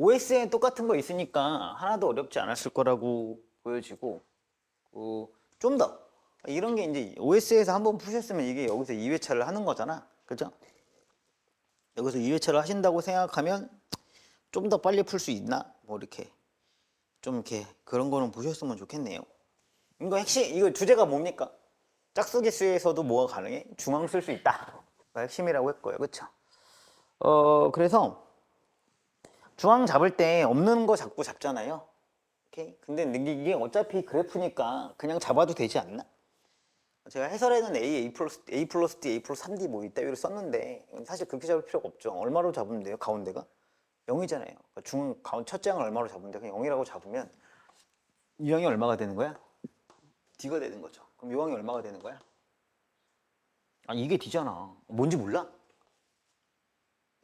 OS에 똑같은 거 있으니까 하나도 어렵지 않았을 거라고 보여지고, 좀 더 이런 게 이제 OS에서 한번 푸셨으면 이게 여기서 2회차를 하는 거잖아, 그죠? 여기서 2회차를 하신다고 생각하면 좀 더 빨리 풀 수 있나? 뭐 이렇게 좀 이렇게 그런 거는 보셨으면 좋겠네요. 이거 주제가 뭡니까? 짝수기수에서도 뭐가 가능해? 중앙 쓸 수 있다. 가 핵심이라고 했고요, 그렇죠? 그래서 중앙 잡을 때 없는 거 자꾸 잡잖아요. 오케이? 근데 이게 어차피 그래프니까 그냥 잡아도 되지 않나? 제가 해설에는 A 플러스 D, A 플러스 3D 뭐 이따위로 썼는데 사실 그렇게 잡을 필요가 없죠. 얼마로 잡으면 돼요? 가운데가 0이잖아요. 그러니까 첫째 항을 얼마로 잡으면 돼? 그냥 0이라고 잡으면 이 항이 얼마가 되는 거야? D가 되는 거죠. 그럼 이 항이 얼마가 되는 거야? 아니 이게 D잖아. 뭔지 몰라?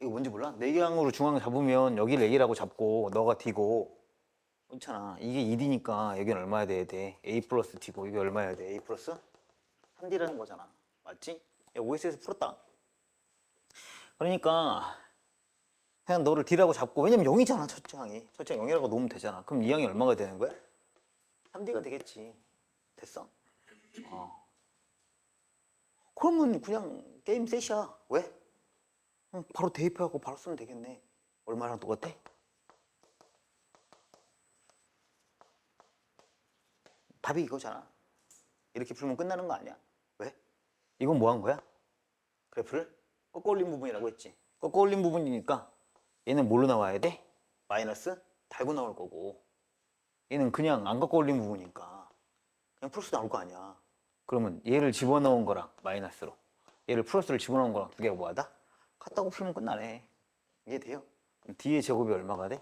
이거 뭔지 몰라? 4개항으로 중앙 잡으면 여기를 A라고 잡고 너가 D고 그렇잖아. 이게 2D니까 여기는 얼마야 돼야 돼? A 플러스 D고 이게 얼마야 돼? A 플러스 3D라는 거잖아. 맞지? 야, OS에서 풀었다. 그러니까 그냥 너를 D라고 잡고, 왜냐면 0이잖아, 첫째 항이. 첫째 항 0이라고 놓으면 되잖아. 그럼 이 항이 얼마가 되는 거야? 3D가 되겠지. 됐어? 그러면 그냥 게임 셋이야. 왜? 바로 대입하고 바로 쓰면 되겠네. 얼마랑 똑같아? 답이 이거잖아. 이렇게 풀면 끝나는 거 아니야? 왜? 이건 뭐 한 거야? 그래프를 꺾어 올린 부분이라고 했지. 꺾어 올린 부분이니까 얘는 뭘로 나와야 돼? 마이너스 달고 나올 거고, 얘는 그냥 안 꺾어 올린 부분이니까 그냥 플러스 나올 거 아니야. 그러면 얘를 집어넣은 거랑 마이너스로 얘를 플러스를 집어넣은 거랑 두 개가 뭐하다? 같다고 풀면 끝나네. 이게 돼요. 그럼 D의 제곱이 얼마가 돼?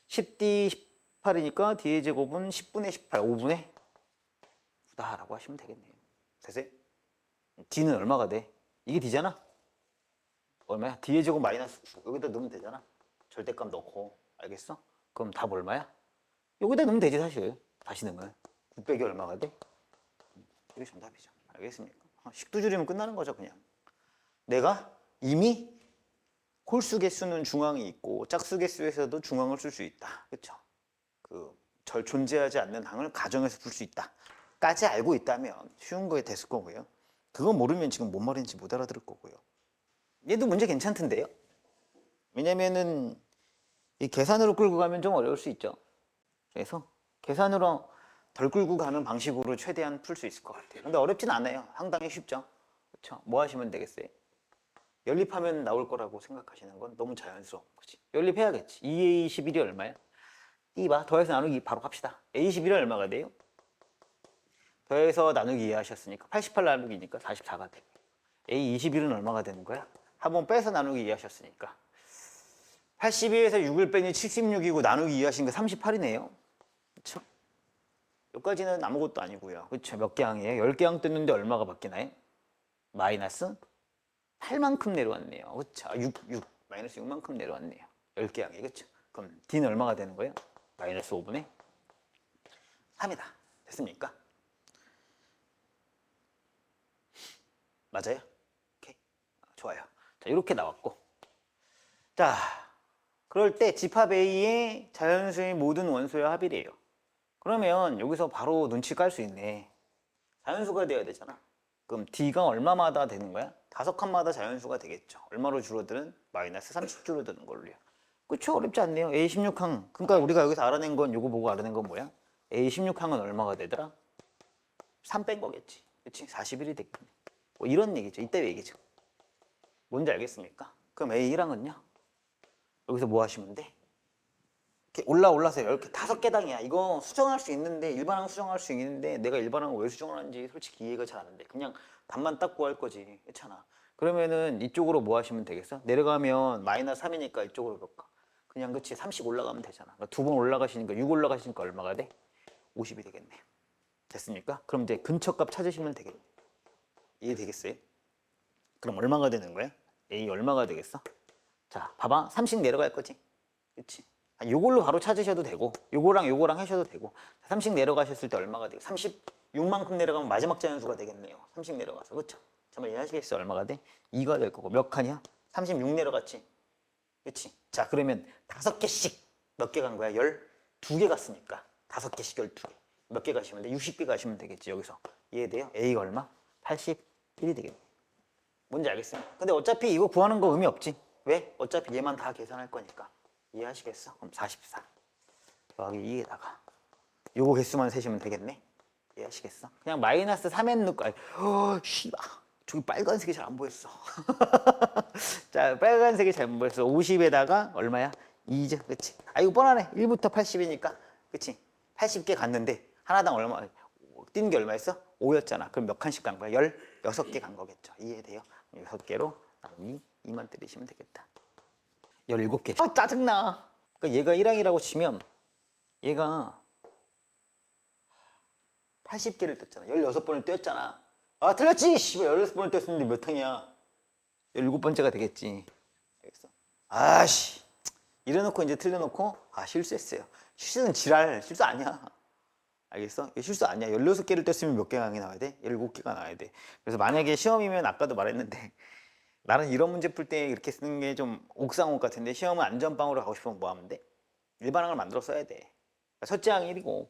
10D 18이니까 D의 제곱은 10분의 18, 5분의 9다 라고 하시면 되겠네요. 됐어요? D는 얼마가 돼? 이게 D잖아? 얼마야? D의 제곱 마이너스 9. 여기다 넣으면 되잖아. 절대값 넣고. 알겠어? 그럼 답 얼마야? 여기다 넣으면 되지 사실. 다시 넣으면 9 빼기 얼마가 돼? 이게 정답이죠. 알겠습니까? 식두 줄이면 끝나는 거죠 그냥. 내가 이미 홀수 개수는 중앙이 있고 짝수 개수에서도 중앙을 쓸 수 있다. 그쵸? 존재하지 않는 항을 가정해서 풀 수 있다 까지 알고 있다면 쉬운 거에 됐을 거고요. 그거 모르면 지금 뭔 말인지 못 알아들을 거고요. 얘도 문제 괜찮던데요? 왜냐면은 이 계산으로 끌고 가면 좀 어려울 수 있죠. 그래서 계산으로 덜 끌고 가는 방식으로 최대한 풀 수 있을 것 같아요. 근데 어렵진 않아요. 상당히 쉽죠. 그렇죠? 뭐 하시면 되겠어요? 연립하면 나올 거라고 생각하시는 건 너무 자연스러운 거지. 연립해야겠지. 2A11이 얼마야? 이 봐. 더해서 나누기 바로 갑시다. A11이 얼마가 돼요? 더해서 나누기 이해하셨으니까 88 나누기니까 44가 되고, A21은 얼마가 되는 거야? 한번 빼서 나누기 이해하셨으니까 82에서 6을 빼니 76이고 나누기 이해하신 거 38이네요. 그쵸? 여기까지는 아무것도 아니고요. 그쵸? 몇 개 항이에요? 10개 항 뜯는데 얼마가 바뀌나요? 마이너스 8만큼 내려왔네요. 그쵸? 6, 마이너스 6만큼 내려왔네요. 10개 항이. 그쵸? 그럼 D는 얼마가 되는 거예요? 마이너스 5분의 3이다. 됐습니까? 맞아요? 오케이. 좋아요. 자, 이렇게 나왔고. 자, 그럴 때 집합 A의 자연수의 모든 원소의 합이래요. 그러면 여기서 바로 눈치 깔 수 있네. 자연수가 되어야 되잖아. 그럼 D가 얼마마다 되는 거야? 5칸마다 자연수가 되겠죠. 얼마로 줄어드는? 마이너스 30 줄어드는 걸로요. 그쵸? 어렵지 않네요. A16항. 그러니까 우리가 여기서 알아낸 건, 요거 보고 알아낸 건 뭐야? A16항은 얼마가 되더라? 3 뺀 거겠지. 그치? 41이 됐겠네. 뭐 이런 얘기죠. 이때 얘기죠. 뭔지 알겠습니까? 그럼 A1항은요? 여기서 뭐 하시면 돼? 이렇게 올라서 이렇게 5개당이야. 이거 수정할 수 있는데, 일반항 수정할 수 있는데 내가 일반항을 왜 수정을 하는지 솔직히 이해가 잘 안 돼. 그냥 답만 딱 구할 거지. 그렇잖아. 그러면은 이쪽으로 뭐 하시면 되겠어? 내려가면 마이너스 3이니까 이쪽으로 볼까? 그냥 그치 30 올라가면 되잖아. 그러니까 2번 올라가시니까 6 올라가시니까 얼마가 돼? 50이 되겠네. 됐습니까? 그럼 이제 근처값 찾으시면 되겠네. 이해되겠어요? 그럼 얼마가 되는 거야? A 얼마가 되겠어? 자, 봐봐. 30 내려갈 거지? 그치? 요걸로 바로 찾으셔도 되고, 요거랑 하셔도 되고, 30 내려가셨을 때 얼마가 돼요? 36만큼 내려가면 마지막 자연수가 되겠네요. 30 내려가서. 그쵸? 정말 이해하시겠어요? 얼마가 돼? 2가 될 거고. 몇 칸이야? 36 내려갔지? 그치? 자, 그러면 5개씩 몇 개 간 거야? 12개 갔으니까 5개씩 12개. 몇 개 가시면 돼? 60개 가시면 되겠지, 여기서. 이해돼요? A가 얼마? 81이 되겠네. 뭔지 알겠어요? 근데 어차피 이거 구하는 거 의미 없지. 왜? 어차피 얘만 다 계산할 거니까. 이해하시겠어? 그럼 44 더하기 2에다가 요거 개수만 세시면 되겠네. 이해하시겠어? 그냥 마이너스 3n 넣고 씨발 저기 빨간색이 잘 안 보였어. 자, 빨간색이 잘 안 보였어. 50에다가 얼마야? 2죠. 그치? 아, 이거 뻔하네. 1부터 80이니까. 그치? 80개 갔는데 하나당 얼마 뛴 게 얼마였어? 5였잖아. 그럼 몇 칸씩 간 거야? 16개 간 거겠죠. 이해돼요? 6개로 나누기 2만 때리시면 되겠다. 17개. 아, 짜증나. 그러니까 얘가 1항이라고 치면 얘가 80개를 떴잖아. 16번을 떴잖아. 아, 틀렸지! 씨발, 16번을 떴었는데 몇 항이야? 17번째가 되겠지. 알겠어? 아씨. 이래놓고 이제 틀려놓고, 아, 실수했어요. 실수는 지랄. 실수 아니야. 알겠어? 이게 실수 아니야. 16개를 떴으면 몇 개가 나와야 돼? 17개가 나와야 돼. 그래서 만약에 시험이면 아까도 말했는데, 나는 이런 문제 풀 때 이렇게 쓰는 게 좀 옥상옥 같은데, 시험은 안전빵으로 가고 싶으면 뭐 하면 돼? 일반항을 만들어 써야 돼. 첫째 항 1이고,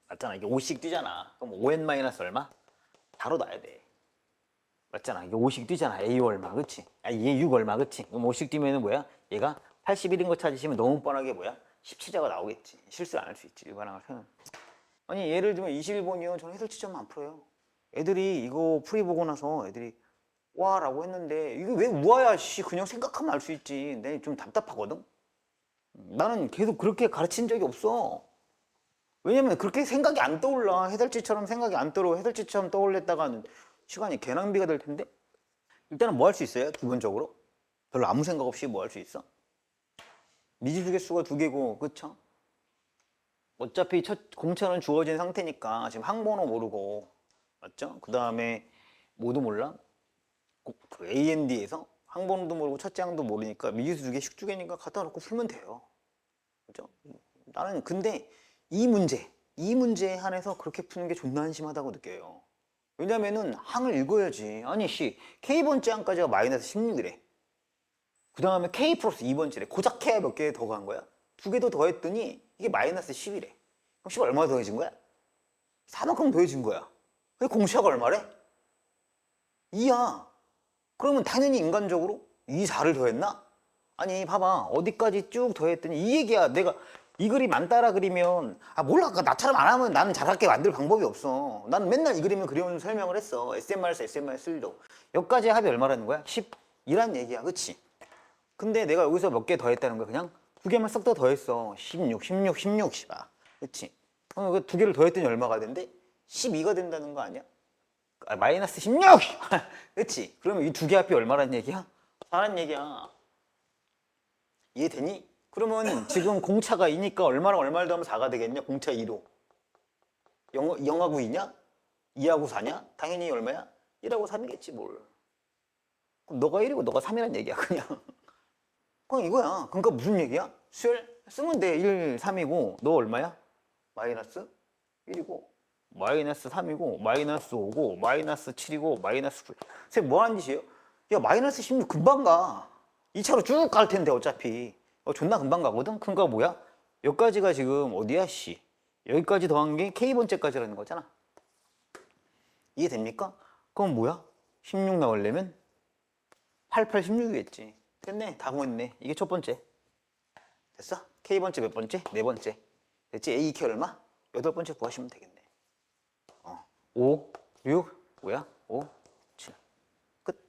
맞잖아. 이게 5씩 뛰잖아. 그럼 5n 마이너스 얼마? 바로 놔야 돼. 맞잖아. 이게 5씩 뛰잖아. A 얼마, 그치? 아, 얘 6 얼마, 그치? 그럼 5씩 뛰면은 뭐야? 얘가 81인 거 찾으시면 너무 뻔하게 뭐야? 17자가 나오겠지. 실수 안 할 수 있지. 일반항을 쓰면. 아니, 예를 들면 21번이요. 저는 해설지점 안 풀어요. 애들이 이거 풀이 보고 나서 애들이 와 라고 했는데 이게 왜 우아야 씨 그냥 생각하면 알 수 있지. 내가 좀 답답하거든. 나는 계속 그렇게 가르친 적이 없어. 왜냐면 그렇게 생각이 안 떠올라. 해설지처럼 생각이 안 떠오르고 해설지처럼 떠올렸다가는 시간이 개낭비가 될 텐데. 일단은 뭐 할 수 있어요? 기본적으로 별로 아무 생각 없이 뭐 할 수 있어? 미지수 개수가 2개고 그쵸? 어차피 첫 공차는 주어진 상태니까 지금 항번호 모르고 맞죠? 그 다음에 뭐도 몰라? 그 AND에서 항번호도 모르고 첫째 항도 모르니까 미지수 2개씩 2개니까 갖다 놓고 풀면 돼요. 그죠? 나는 근데 이 문제에 한해서 그렇게 푸는 게 존나 한심하다고 느껴요. 왜냐면은 항을 읽어야지. 아니 씨 K번째 항까지가 마이너스 16이래. 그 다음에 K 플러스 2번째래. 고작 K 몇 개 더 간 거야? 2개 더 더했더니 이게 마이너스 10이래. 그럼 10 얼마 더해진 거야? 4만큼 더해진 거야. 근데 공차가 얼마래? 2야. 그러면 당연히 인간적으로 2, 4를 더했나? 아니 봐봐 어디까지 쭉 더했더니 이 얘기야. 내가 이 그림 안 따라 그리면 아 몰라 나처럼 안 하면 나는 잘하게 만들 방법이 없어. 나는 맨날 이 그림을 그려오는 설명을 했어. SM-1에서 SM-1도 여기까지 합이 얼마라는 거야? 10이란 얘기야. 그치? 근데 내가 여기서 몇 개 더했다는 거야. 그냥 2개만 싹 더 더했어. 16 씨발. 그치? 그 2개를 더했더니 얼마가 된대? 12가 된다는 거 아니야? 아, 마이너스 16! 그치? 그러면 이 2개 합이 얼마라는 얘기야? 4라는 얘기야. 이해되니? 그러면 지금 공차가 2니까 얼마랑 얼마를 더하면 4가 되겠냐? 공차 2로 0하고 2냐? 2하고 4냐? 당연히 얼마야? 1하고 3이겠지 뭘. 그럼 너가 1이고 너가 3이란 얘기야 그냥. 그냥 이거야. 그러니까 무슨 얘기야? 수열 쓰면 돼. 1, 3이고 너 얼마야? 마이너스 1이고 마이너스 3이고 마이너스 5고 마이너스 7이고 마이너스 9. 선생님 뭐 하는 짓이에요? 야 마이너스 16 금방 가. 2차로 쭉 갈 텐데 어차피 존나 금방 가거든? 그러니까 뭐야? 여기까지가 지금 어디야 씨. 여기까지 더한 게 K번째까지라는 거잖아. 이해됩니까? 그럼 뭐야? 16 나오려면 88, 16이겠지. 됐네. 다 구했네. 이게 첫 번째. 됐어? K번째 몇 번째? 네 번째. 됐지? A, K 얼마? 8번째 구하시면 되겠네. 5, 6, 뭐야? 5, 7. 끝.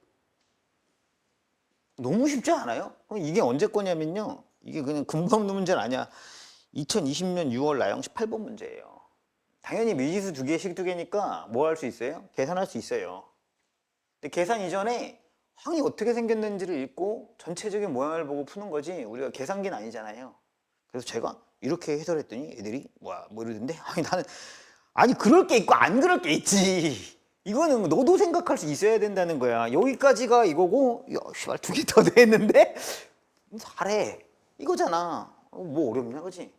너무 쉽지 않아요? 이게 언제 거냐면요. 이게 그냥 금방 없는 문제는 아니야. 2020년 6월 나영 18번 문제예요. 당연히 미지수 2개씩 2개니까 뭐 할 수 있어요? 계산할 수 있어요. 근데 계산 이전에 항이 어떻게 생겼는지를 읽고 전체적인 모양을 보고 푸는 거지 우리가 계산기는 아니잖아요. 그래서 제가 이렇게 해설했더니 애들이 뭐 이러던데 아니 그럴 게 있고 안 그럴 게 있지. 이거는 너도 생각할 수 있어야 된다는 거야. 여기까지가 이거고 야 씨발 2개 더 됐는데 잘해 이거잖아. 뭐 어렵냐 그지?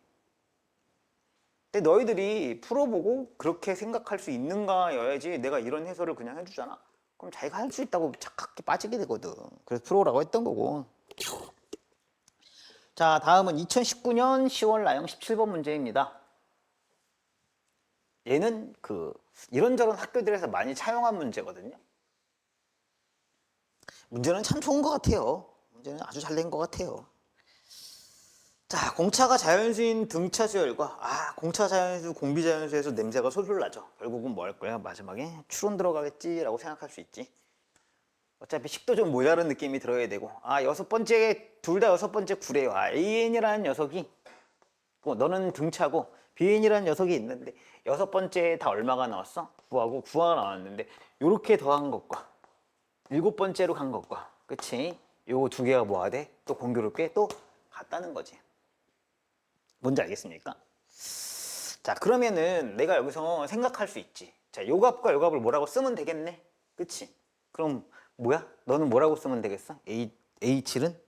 근데 너희들이 풀어보고 그렇게 생각할 수 있는가여야지 내가 이런 해설을 그냥 해주잖아. 그럼 자기가 할 수 있다고 착각하게 빠지게 되거든. 그래서 프로라고 했던 거고. 자, 다음은 2019년 10월 나형 17번 문제입니다. 얘는 이런저런 학교들에서 많이 차용한 문제거든요. 문제는 참 좋은 것 같아요. 문제는 아주 잘 낸 것 같아요. 자, 공차가 자연수인 등차 수열과 공차 자연수, 공비 자연수에서 냄새가 솔솔 나죠. 결국은 뭐 할 거야? 마지막에 추론 들어가겠지라고 생각할 수 있지. 어차피 식도 좀 모자란 느낌이 들어야 되고, 여섯 번째, 둘 다 여섯 번째 구래요. AN이라는 녀석이, 너는 등차고 BN이라는 녀석이 있는데 여섯 번째에 다 얼마가 나왔어? 9하고 9가 나왔는데 요렇게 더한 것과 일곱 번째로 간 것과, 그치? 요거 두 개가 뭐가 돼? 또 공교롭게 또 같다는 거지. 뭔지 알겠습니까? 자, 그러면은 내가 여기서 생각할 수 있지. 자, 요 값과 요 값을 뭐라고 쓰면 되겠네? 그치? 그럼 뭐야? 너는 뭐라고 쓰면 되겠어? H는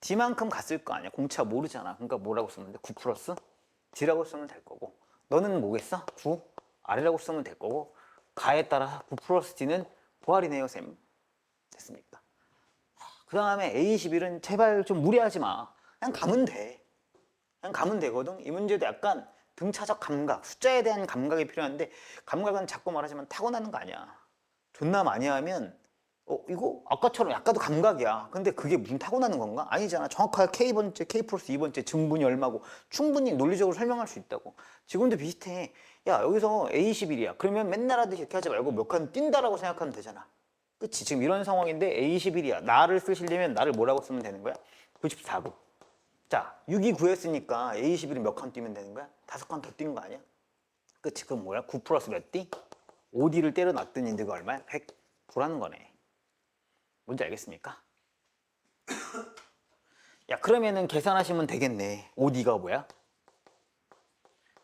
D만큼 갔을 거 아니야. 공차 모르잖아. 그러니까 뭐라고 쓰면 돼? 9 플러스 D라고 쓰면 될 거고, 너는 뭐겠어? 9 R이라고 쓰면 될 거고, 가에 따라 9 플러스 D는 보알이네요, 쌤. 됐습니까? 그 다음에 A21은 제발 좀 무리하지 마. 그냥 가면 돼. 그냥 가면 되거든. 이 문제도 약간 등차적 감각, 숫자에 대한 감각이 필요한데, 감각은 자꾸 말하지만 타고나는 거 아니야. 존나 많이 하면 이거 아까처럼 약간도 감각이야. 근데 그게 무슨 타고나는 건가? 아니잖아. 정확하게 K번째, K 플러스 2번째 증분이 얼마고 충분히 논리적으로 설명할 수 있다고. 지금도 비슷해. 야, 여기서 A21이야. 그러면 맨날 하듯이 이렇게 하지 말고 몇 칸 뛴다라고 생각하면 되잖아. 그치? 지금 이런 상황인데 A21이야. 나를 쓰시려면 나를 뭐라고 쓰면 되는 거야? 94고. 자, 6이 구했으니까 A21은 몇 칸 뛰면 되는 거야? 5칸 더 뛰는 거 아니야? 그치? 그럼 뭐야? 9 플러스 몇 띠? 5D를 때려놨더니 너가 얼마야? 109라는 거네. 뭔지 알겠습니까? 야, 그러면은 계산하시면 되겠네. 5D가 뭐야?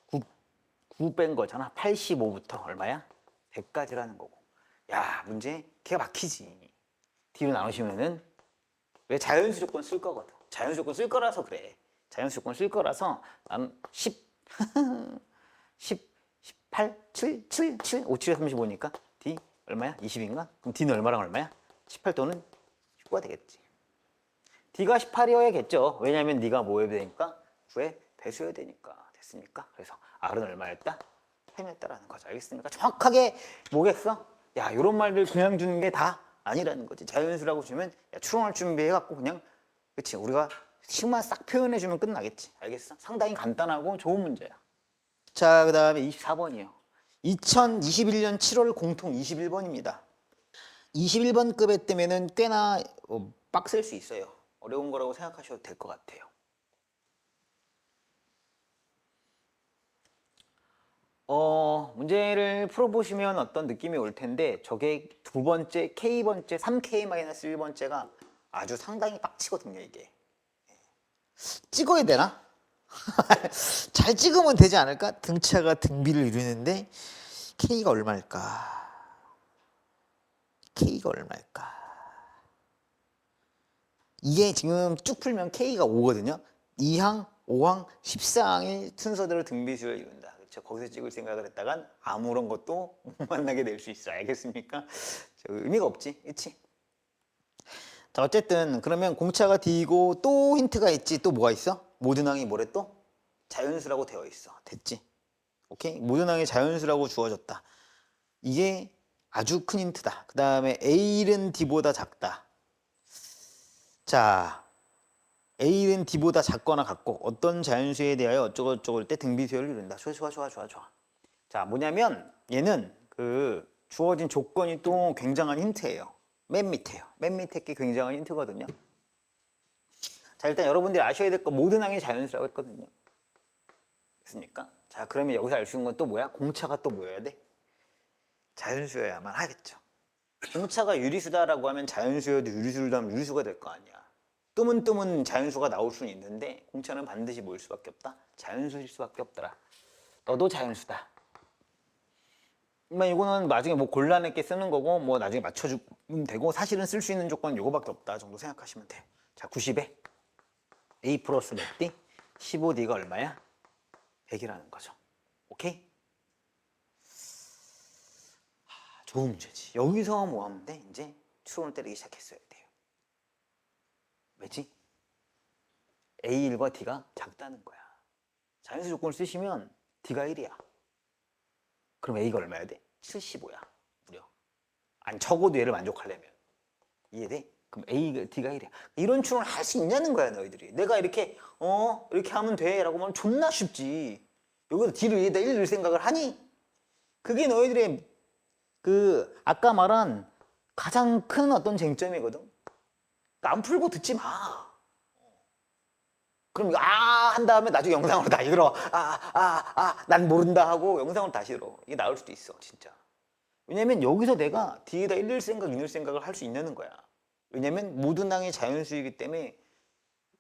9 뺀 거잖아. 85부터 얼마야? 100까지라는 거고. 야, 문제 기가 막히지. D로 나누시면은 왜 자연수 조건 쓸 거거든. 자연수 조건 쓸 거라서 그래. 자연수 조건 쓸 거라서 난 10, 10, 18, 7, 7, 7, 5, 7에 35니까 D 얼마야? 20인가? 그럼 D는 얼마랑 얼마야? 18 또는 19가 되겠지. D가 18이어야겠죠. 왜냐면 네가 뭐 해야 되니까? 9에 배수해야 되니까. 됐습니까? 그래서 R은 얼마였다? 3이었다라는 거죠. 알겠습니까? 정확하게 뭐겠어? 야, 이런 말들 그냥 주는 게 다 아니라는 거지. 자연수라고 주면 추론할 준비해갖고 그냥, 그치? 우리가 식만 싹 표현해주면 끝나겠지. 알겠어? 상당히 간단하고 좋은 문제야. 자, 그 다음에 24번이요. 2021년 7월 공통 21번입니다. 21번 급에 뜨면은 꽤나 빡셀 수 있어요. 어려운 거라고 생각하셔도 될 것 같아요. 문제를 풀어보시면 어떤 느낌이 올 텐데, 저게 두 번째, K번째, 3K-1번째가 아주 상당히 빡치거든요, 이게. 찍어야 되나? 잘 찍으면 되지 않을까? 등차가 등비를 이루는데 K가 얼마일까? K가 얼마일까? 이게 지금 쭉 풀면 K가 5거든요. 2항, 5항, 14항의 순서대로 등비수를 이룬다. 그렇죠? 거기서 찍을 생각을 했다간 아무런 것도 못 만나게 될 수 있어. 알겠습니까? 의미가 없지. 그치? 자, 어쨌든 그러면 공차가 D고 또 힌트가 있지. 또 뭐가 있어? 모든 항이 뭐래 또? 자연수라고 되어 있어. 됐지? 오케이? 모든 항이 자연수라고 주어졌다. 이게 아주 큰 힌트다. 그 다음에 A는 D보다 작다. 자, A는 D보다 작거나 같고 어떤 자연수에 대하여 어쩌고저쩌고 때 등비수열을 이룬다. 좋아. 자, 뭐냐면 얘는 주어진 조건이 또 굉장한 힌트예요. 맨 밑에요. 맨 밑에 게 굉장한 힌트거든요. 자, 일단 여러분들이 아셔야 될 거 모든 항이 자연수라고 했거든요. 됐습니까? 자, 그러면 여기서 알 수 있는 건 또 뭐야? 공차가 또 뭐여야 돼? 자연수여야만 하겠죠. 공차가 유리수다라고 하면 자연수여도 유리수로 하면 유리수가 될 거 아니야. 뜨문뜨문 자연수가 나올 수는 있는데 공차는 반드시 뭐일 수밖에 없다? 자연수일 수밖에 없더라. 너도 자연수다. 이거는 나중에 뭐 곤란하게 쓰는 거고 뭐 나중에 맞춰주면 되고 사실은 쓸 수 있는 조건은 요거밖에 없다 정도 생각하시면 돼요. 자, 90에 A 플러스 몇 D? 15D가 얼마야? 100이라는 거죠. 오케이? 좋은 문제지. 여기서 뭐 하면 돼? 이제 추론을 때리기 시작했어야 돼요. 왜지? A1과 D가 작다는 거야. 자연수 조건을 쓰시면 D가 1이야. 그럼 A가 얼마야 돼? 75야. 무려. 아니 적어도 얘를 만족하려면. 이해돼? 그럼 A가 D가 1이야. 이런 추론을 할 수 있냐는 거야 너희들이. 내가 이렇게 이렇게 하면 돼 라고 하면 존나 쉽지. 여기서 D를 E에다 1 넣을 생각을 하니? 그게 너희들의 그 아까 말한 가장 큰 어떤 쟁점이거든. 그러니까 안 풀고 듣지 마. 그럼 한 다음에 나중에 영상으로 다시 들어. 난 모른다 하고 영상으로 다시 들어. 이게 나올 수도 있어 진짜. 왜냐면 여기서 내가 D에다 1 넣을 생각, 2 넣을 생각을 할 수 있는 거야. 왜냐면 모든 항의 자연수이기 때문에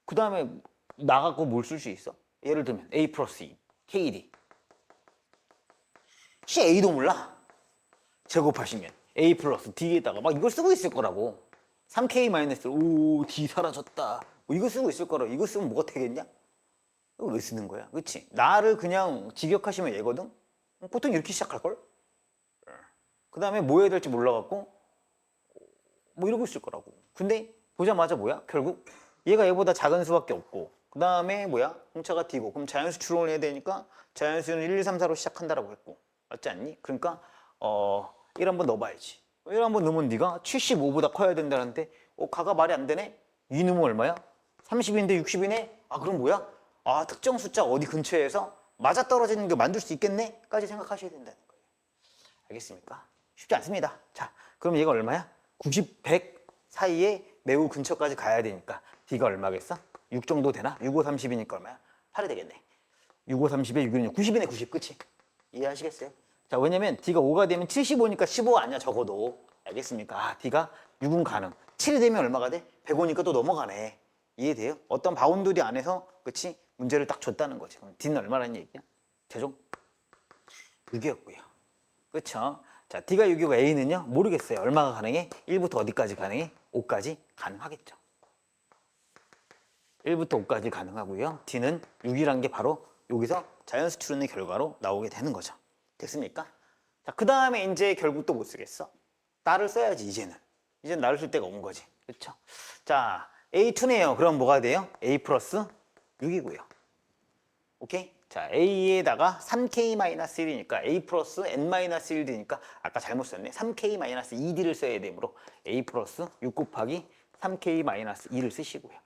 그 다음에 나가고 뭘 쓸 수 있어? 예를 들면 A 플러스 2, KD. 혹시 A도 몰라? 제곱하시면 A 플러스 D에다가 막 이걸 쓰고 있을 거라고. 3K 마이너스 오 D 사라졌다. 뭐 이거 쓰고 있을 거라고. 이거 쓰면 뭐가 되겠냐? 이거 왜 쓰는 거야? 그치? 나를 그냥 직역하시면 얘거든? 보통 이렇게 시작할걸? 그 다음에 뭐 해야 될지 몰라갖고 뭐 이러고 있을 거라고. 근데 보자마자 뭐야? 결국 얘가 얘보다 작은 수밖에 없고 그 다음에 뭐야? 홍차가 D고 그럼 자연수 추론을 해야 되니까 자연수는 1, 2, 3, 4로 시작한다라고 했고 맞지 않니? 그러니까 1 한번 넣어봐야지. 1 한번 넣으면 네가 75보다 커야 된다는데 가가 말이 안 되네? 2 넣으면 얼마야? 30인데 60이네? 그럼 뭐야? 특정 숫자 어디 근처에서 맞아떨어지는 게 만들 수 있겠네? 까지 생각하셔야 된다는 거예요. 알겠습니까? 쉽지 않습니다. 자, 그럼 얘가 얼마야? 90, 100 사이에 매우 근처까지 가야 되니까 D가 얼마겠어? 6 정도 되나? 6, 5, 30이니까 얼마야? 8이 되겠네. 6, 5, 30에 6, 6, 90이네 90, 그치? 이해하시겠어요? 자, 왜냐면 D가 5가 되면 75니까 15 아니야 적어도. 알겠습니까? D가 6은 가능. 7이 되면 얼마가 돼? 105니까 또 넘어가네. 이해돼요? 어떤 바운더리 안에서 그치? 문제를 딱 줬다는 거지. 그럼 D는 얼마라는 얘기야? 최종 6이었고요. 그쵸? 자, D가 6이고 A는요? 모르겠어요. 얼마가 가능해? 1부터 어디까지 가능해? 5까지 가능하겠죠. 1부터 5까지 가능하고요. D는 6이란 게 바로 여기서 자연수 추론의 결과로 나오게 되는 거죠. 됐습니까? 자, 그 다음에 이제 결국 또 못 쓰겠어? 나를 써야지, 이제는. 이제는 나를 쓸 때가 온 거지. 그쵸? 자, A2네요. 그럼 뭐가 돼요? A 플러스 6이고요. 오케이? 자, A에다가 3K-1이니까 A 플러스 N-1D니까 아까 잘못 썼네. 3K-2D를 써야 되므로 A 플러스 6 곱하기 3K-2를 쓰시고요.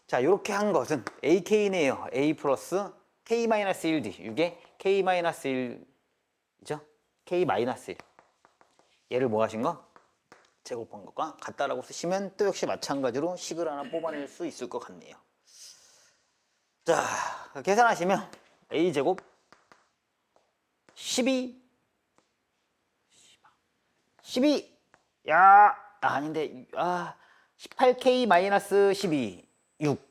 자, 이렇게 한 것은 AK네요. A 플러스 K-1D. 이게 K-1이죠? K-1. 얘를 뭐 하신 거? 제곱한 것과 같다라고 쓰시면 또 역시 마찬가지로 식을 하나 뽑아낼 수 있을 것 같네요. 자, 계산하시면 A제곱 12 야, 아닌데 18K-12 6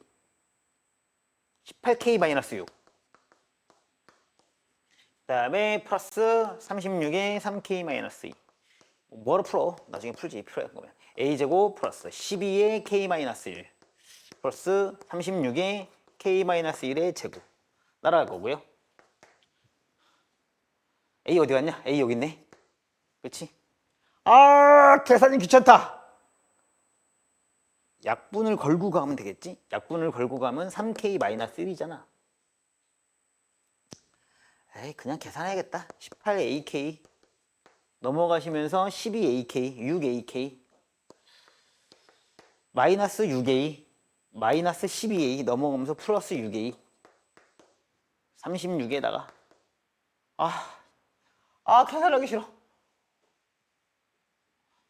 18K-6 그 다음에 플러스 36에 3K-2 뭐로 풀어? 나중에 풀지. 필요할 거면 A제곱 플러스 12에 K-1 플러스 36에 K-1의 제곱 따라갈 거고요. A 어디 갔냐? A 여기 있네. 그치? 계산이 귀찮다. 약분을 걸고 가면 되겠지? 약분을 걸고 가면 3K-1이잖아. 그냥 계산해야겠다. 18AK 넘어가시면서 12AK, 6AK 마이너스 6A 마이너스 12A 넘어가면서 플러스 6A 36에다가 계산하기 싫어.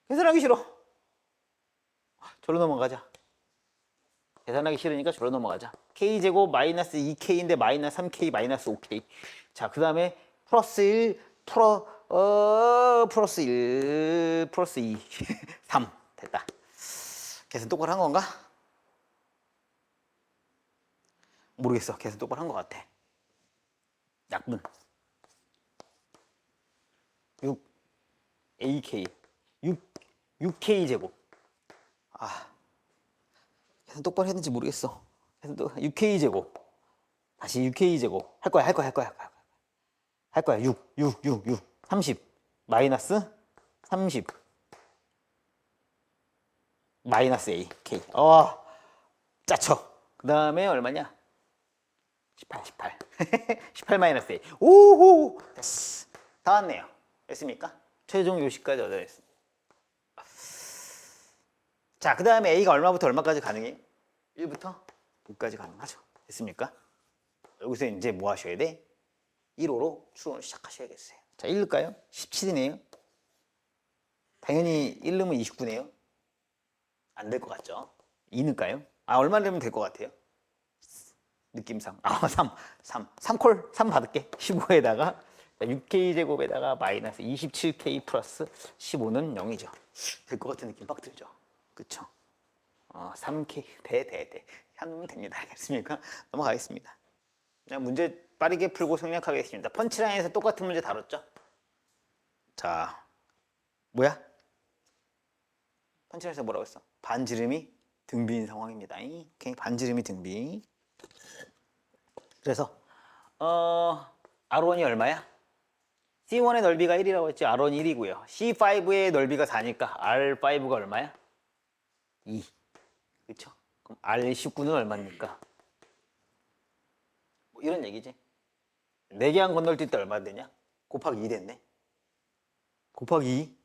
계산하기 싫어. 저로 넘어가자. 계산하기 싫으니까 저로 넘어가자. K제곱 마이너스 2K인데 마이너스 3K 마이너스 5K. 자, 그 다음에 플러스 1 플러스 1 플러스 2 3 됐다. 계산 똑바로 한 건가? 모르겠어. 계산 똑바로 한 것 같아. 약분 6AK 6K 제곱. 계산 똑바로 했는지 모르겠어. 계산 6K 제곱 다시 6K 제곱 할 거야. 6 30 마이너스 30 마이너스 A K 짜쳐. 그 다음에 얼마냐? 18, 18. 18 마이너스 A. 오호! 됐어. 다 왔네요. 됐습니까? 최종 요식까지 얻어냈습니다. 자, 그 다음에 A가 얼마부터 얼마까지 가능해요? 1부터 9까지 가능하죠. 됐습니까? 여기서 이제 뭐 하셔야 돼? 1호로 추론을 시작하셔야겠어요. 자, 1 넣을까요? 17이네요. 당연히 1 넣으면 29네요. 안 될 것 같죠? 2 넣을까요? 아, 얼마 넣으면 될 것 같아요? 느낌상. 아, 3콜. 3 받을게. 15에다가 6K 제곱에다가 마이너스 27K 플러스 15는 0이죠. 될 것 같은 느낌 빡 들죠? 그쵸? 3K. 대. 하면 됩니다. 알겠습니까? 넘어가겠습니다. 그냥 문제 빠르게 풀고 생략하겠습니다. 펀치라인에서 똑같은 문제 다뤘죠? 자, 뭐야? 펀치라인에서 뭐라고 했어? 반지름이 등비인 상황입니다. 오케이, 반지름이 등비. 그래서 R1이 얼마야? C1의 넓이가 1이라고 했지. R1이 1이고요. C5의 넓이가 4니까 R5가 얼마야? 2. 그쵸? 그럼 R19는 얼마입니까? 뭐 이런 얘기지. 4개 한 건널 때 얼마 되냐? 곱하기 2 됐네. 곱하기 2?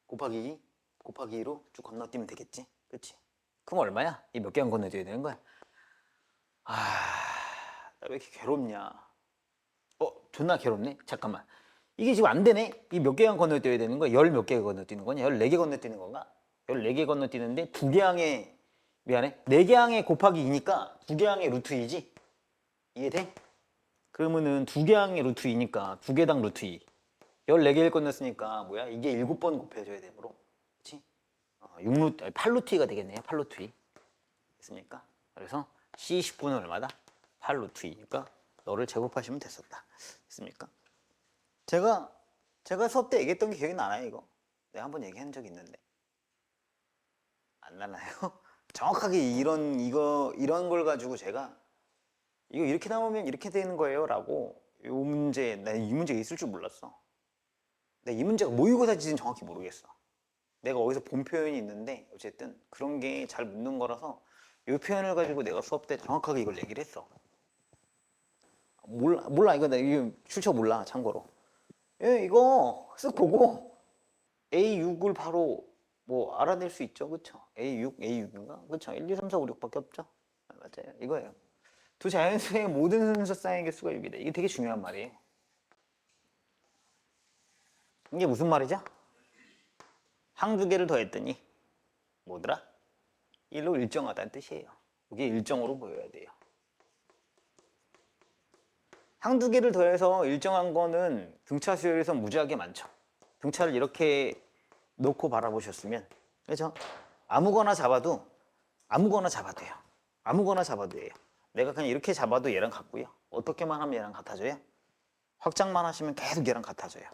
곱하기 2? 곱하기 2로 쭉 건너뛰면 되겠지? 그치? 그럼 얼마야? 이 몇 개 한 건너뛰어야 되는 거야? 나 왜 이렇게 괴롭냐? 존나 괴롭네? 잠깐만. 이게 지금 안 되네? 이 몇 개 한 건너뛰어야 되는 거야? 10 몇 개 건너뛰는 거냐? 14개 건너뛰는 건가? 14개 건너뛰는데 2개 항에, 미안해. 4개 항에 곱하기 2니까 2개 항에 루트 2지? 이해돼? 그러면은 2개 항에 루트 2니까 2개당 루트 2. 14개를 건넜으니까 뭐야? 이게 7번 곱해줘야 되므로. 그치? 8루트 2가 되겠네요. 8루트 2. 됐습니까? 그래서 C19는 얼마다? 8루트 2니까 너를 제곱하시면 됐었다. 됐습니까? 제가 수업 때 얘기했던 게 기억이 나나요, 이거? 내가 한번 얘기한 적이 있는데. 안 나나요? 정확하게 이런 걸 가지고 제가 이거 이렇게 나오면 이렇게 되는 거예요 라고 나 이 문제가 있을 줄 몰랐어. 근데 이 문제가 모의고사지는 정확히 모르겠어. 내가 어디서 본 표현이 있는데 어쨌든 그런 게 잘 묻는 거라서 이 표현을 가지고 내가 수업 때 정확하게 이걸 얘기를 했어. 몰라 이거 출처 몰라 참고로. 이거 쓱 보고 A6을 바로 뭐 알아낼 수 있죠. 그쵸? A6인가? 그쵸? 1, 2, 3, 4, 5, 6밖에 없죠? 맞아요. 이거예요. 두 자연수의 모든 순서쌍의 개수가 6이다. 이게 되게 중요한 말이에요. 이게 무슨 말이죠? 항 두 개를 더했더니 뭐더라? 1로 일정하다는 뜻이에요. 이게 일정으로 보여야 돼요. 항 두 개를 더해서 일정한 거는 등차 수열에서 무지하게 많죠. 등차를 이렇게 놓고 바라보셨으면, 그렇죠? 아무거나 잡아도 돼요. 아무거나 잡아도 돼요. 내가 그냥 이렇게 잡아도 얘랑 같고요. 어떻게만 하면 얘랑 같아져요? 확장만 하시면 계속 얘랑 같아져요.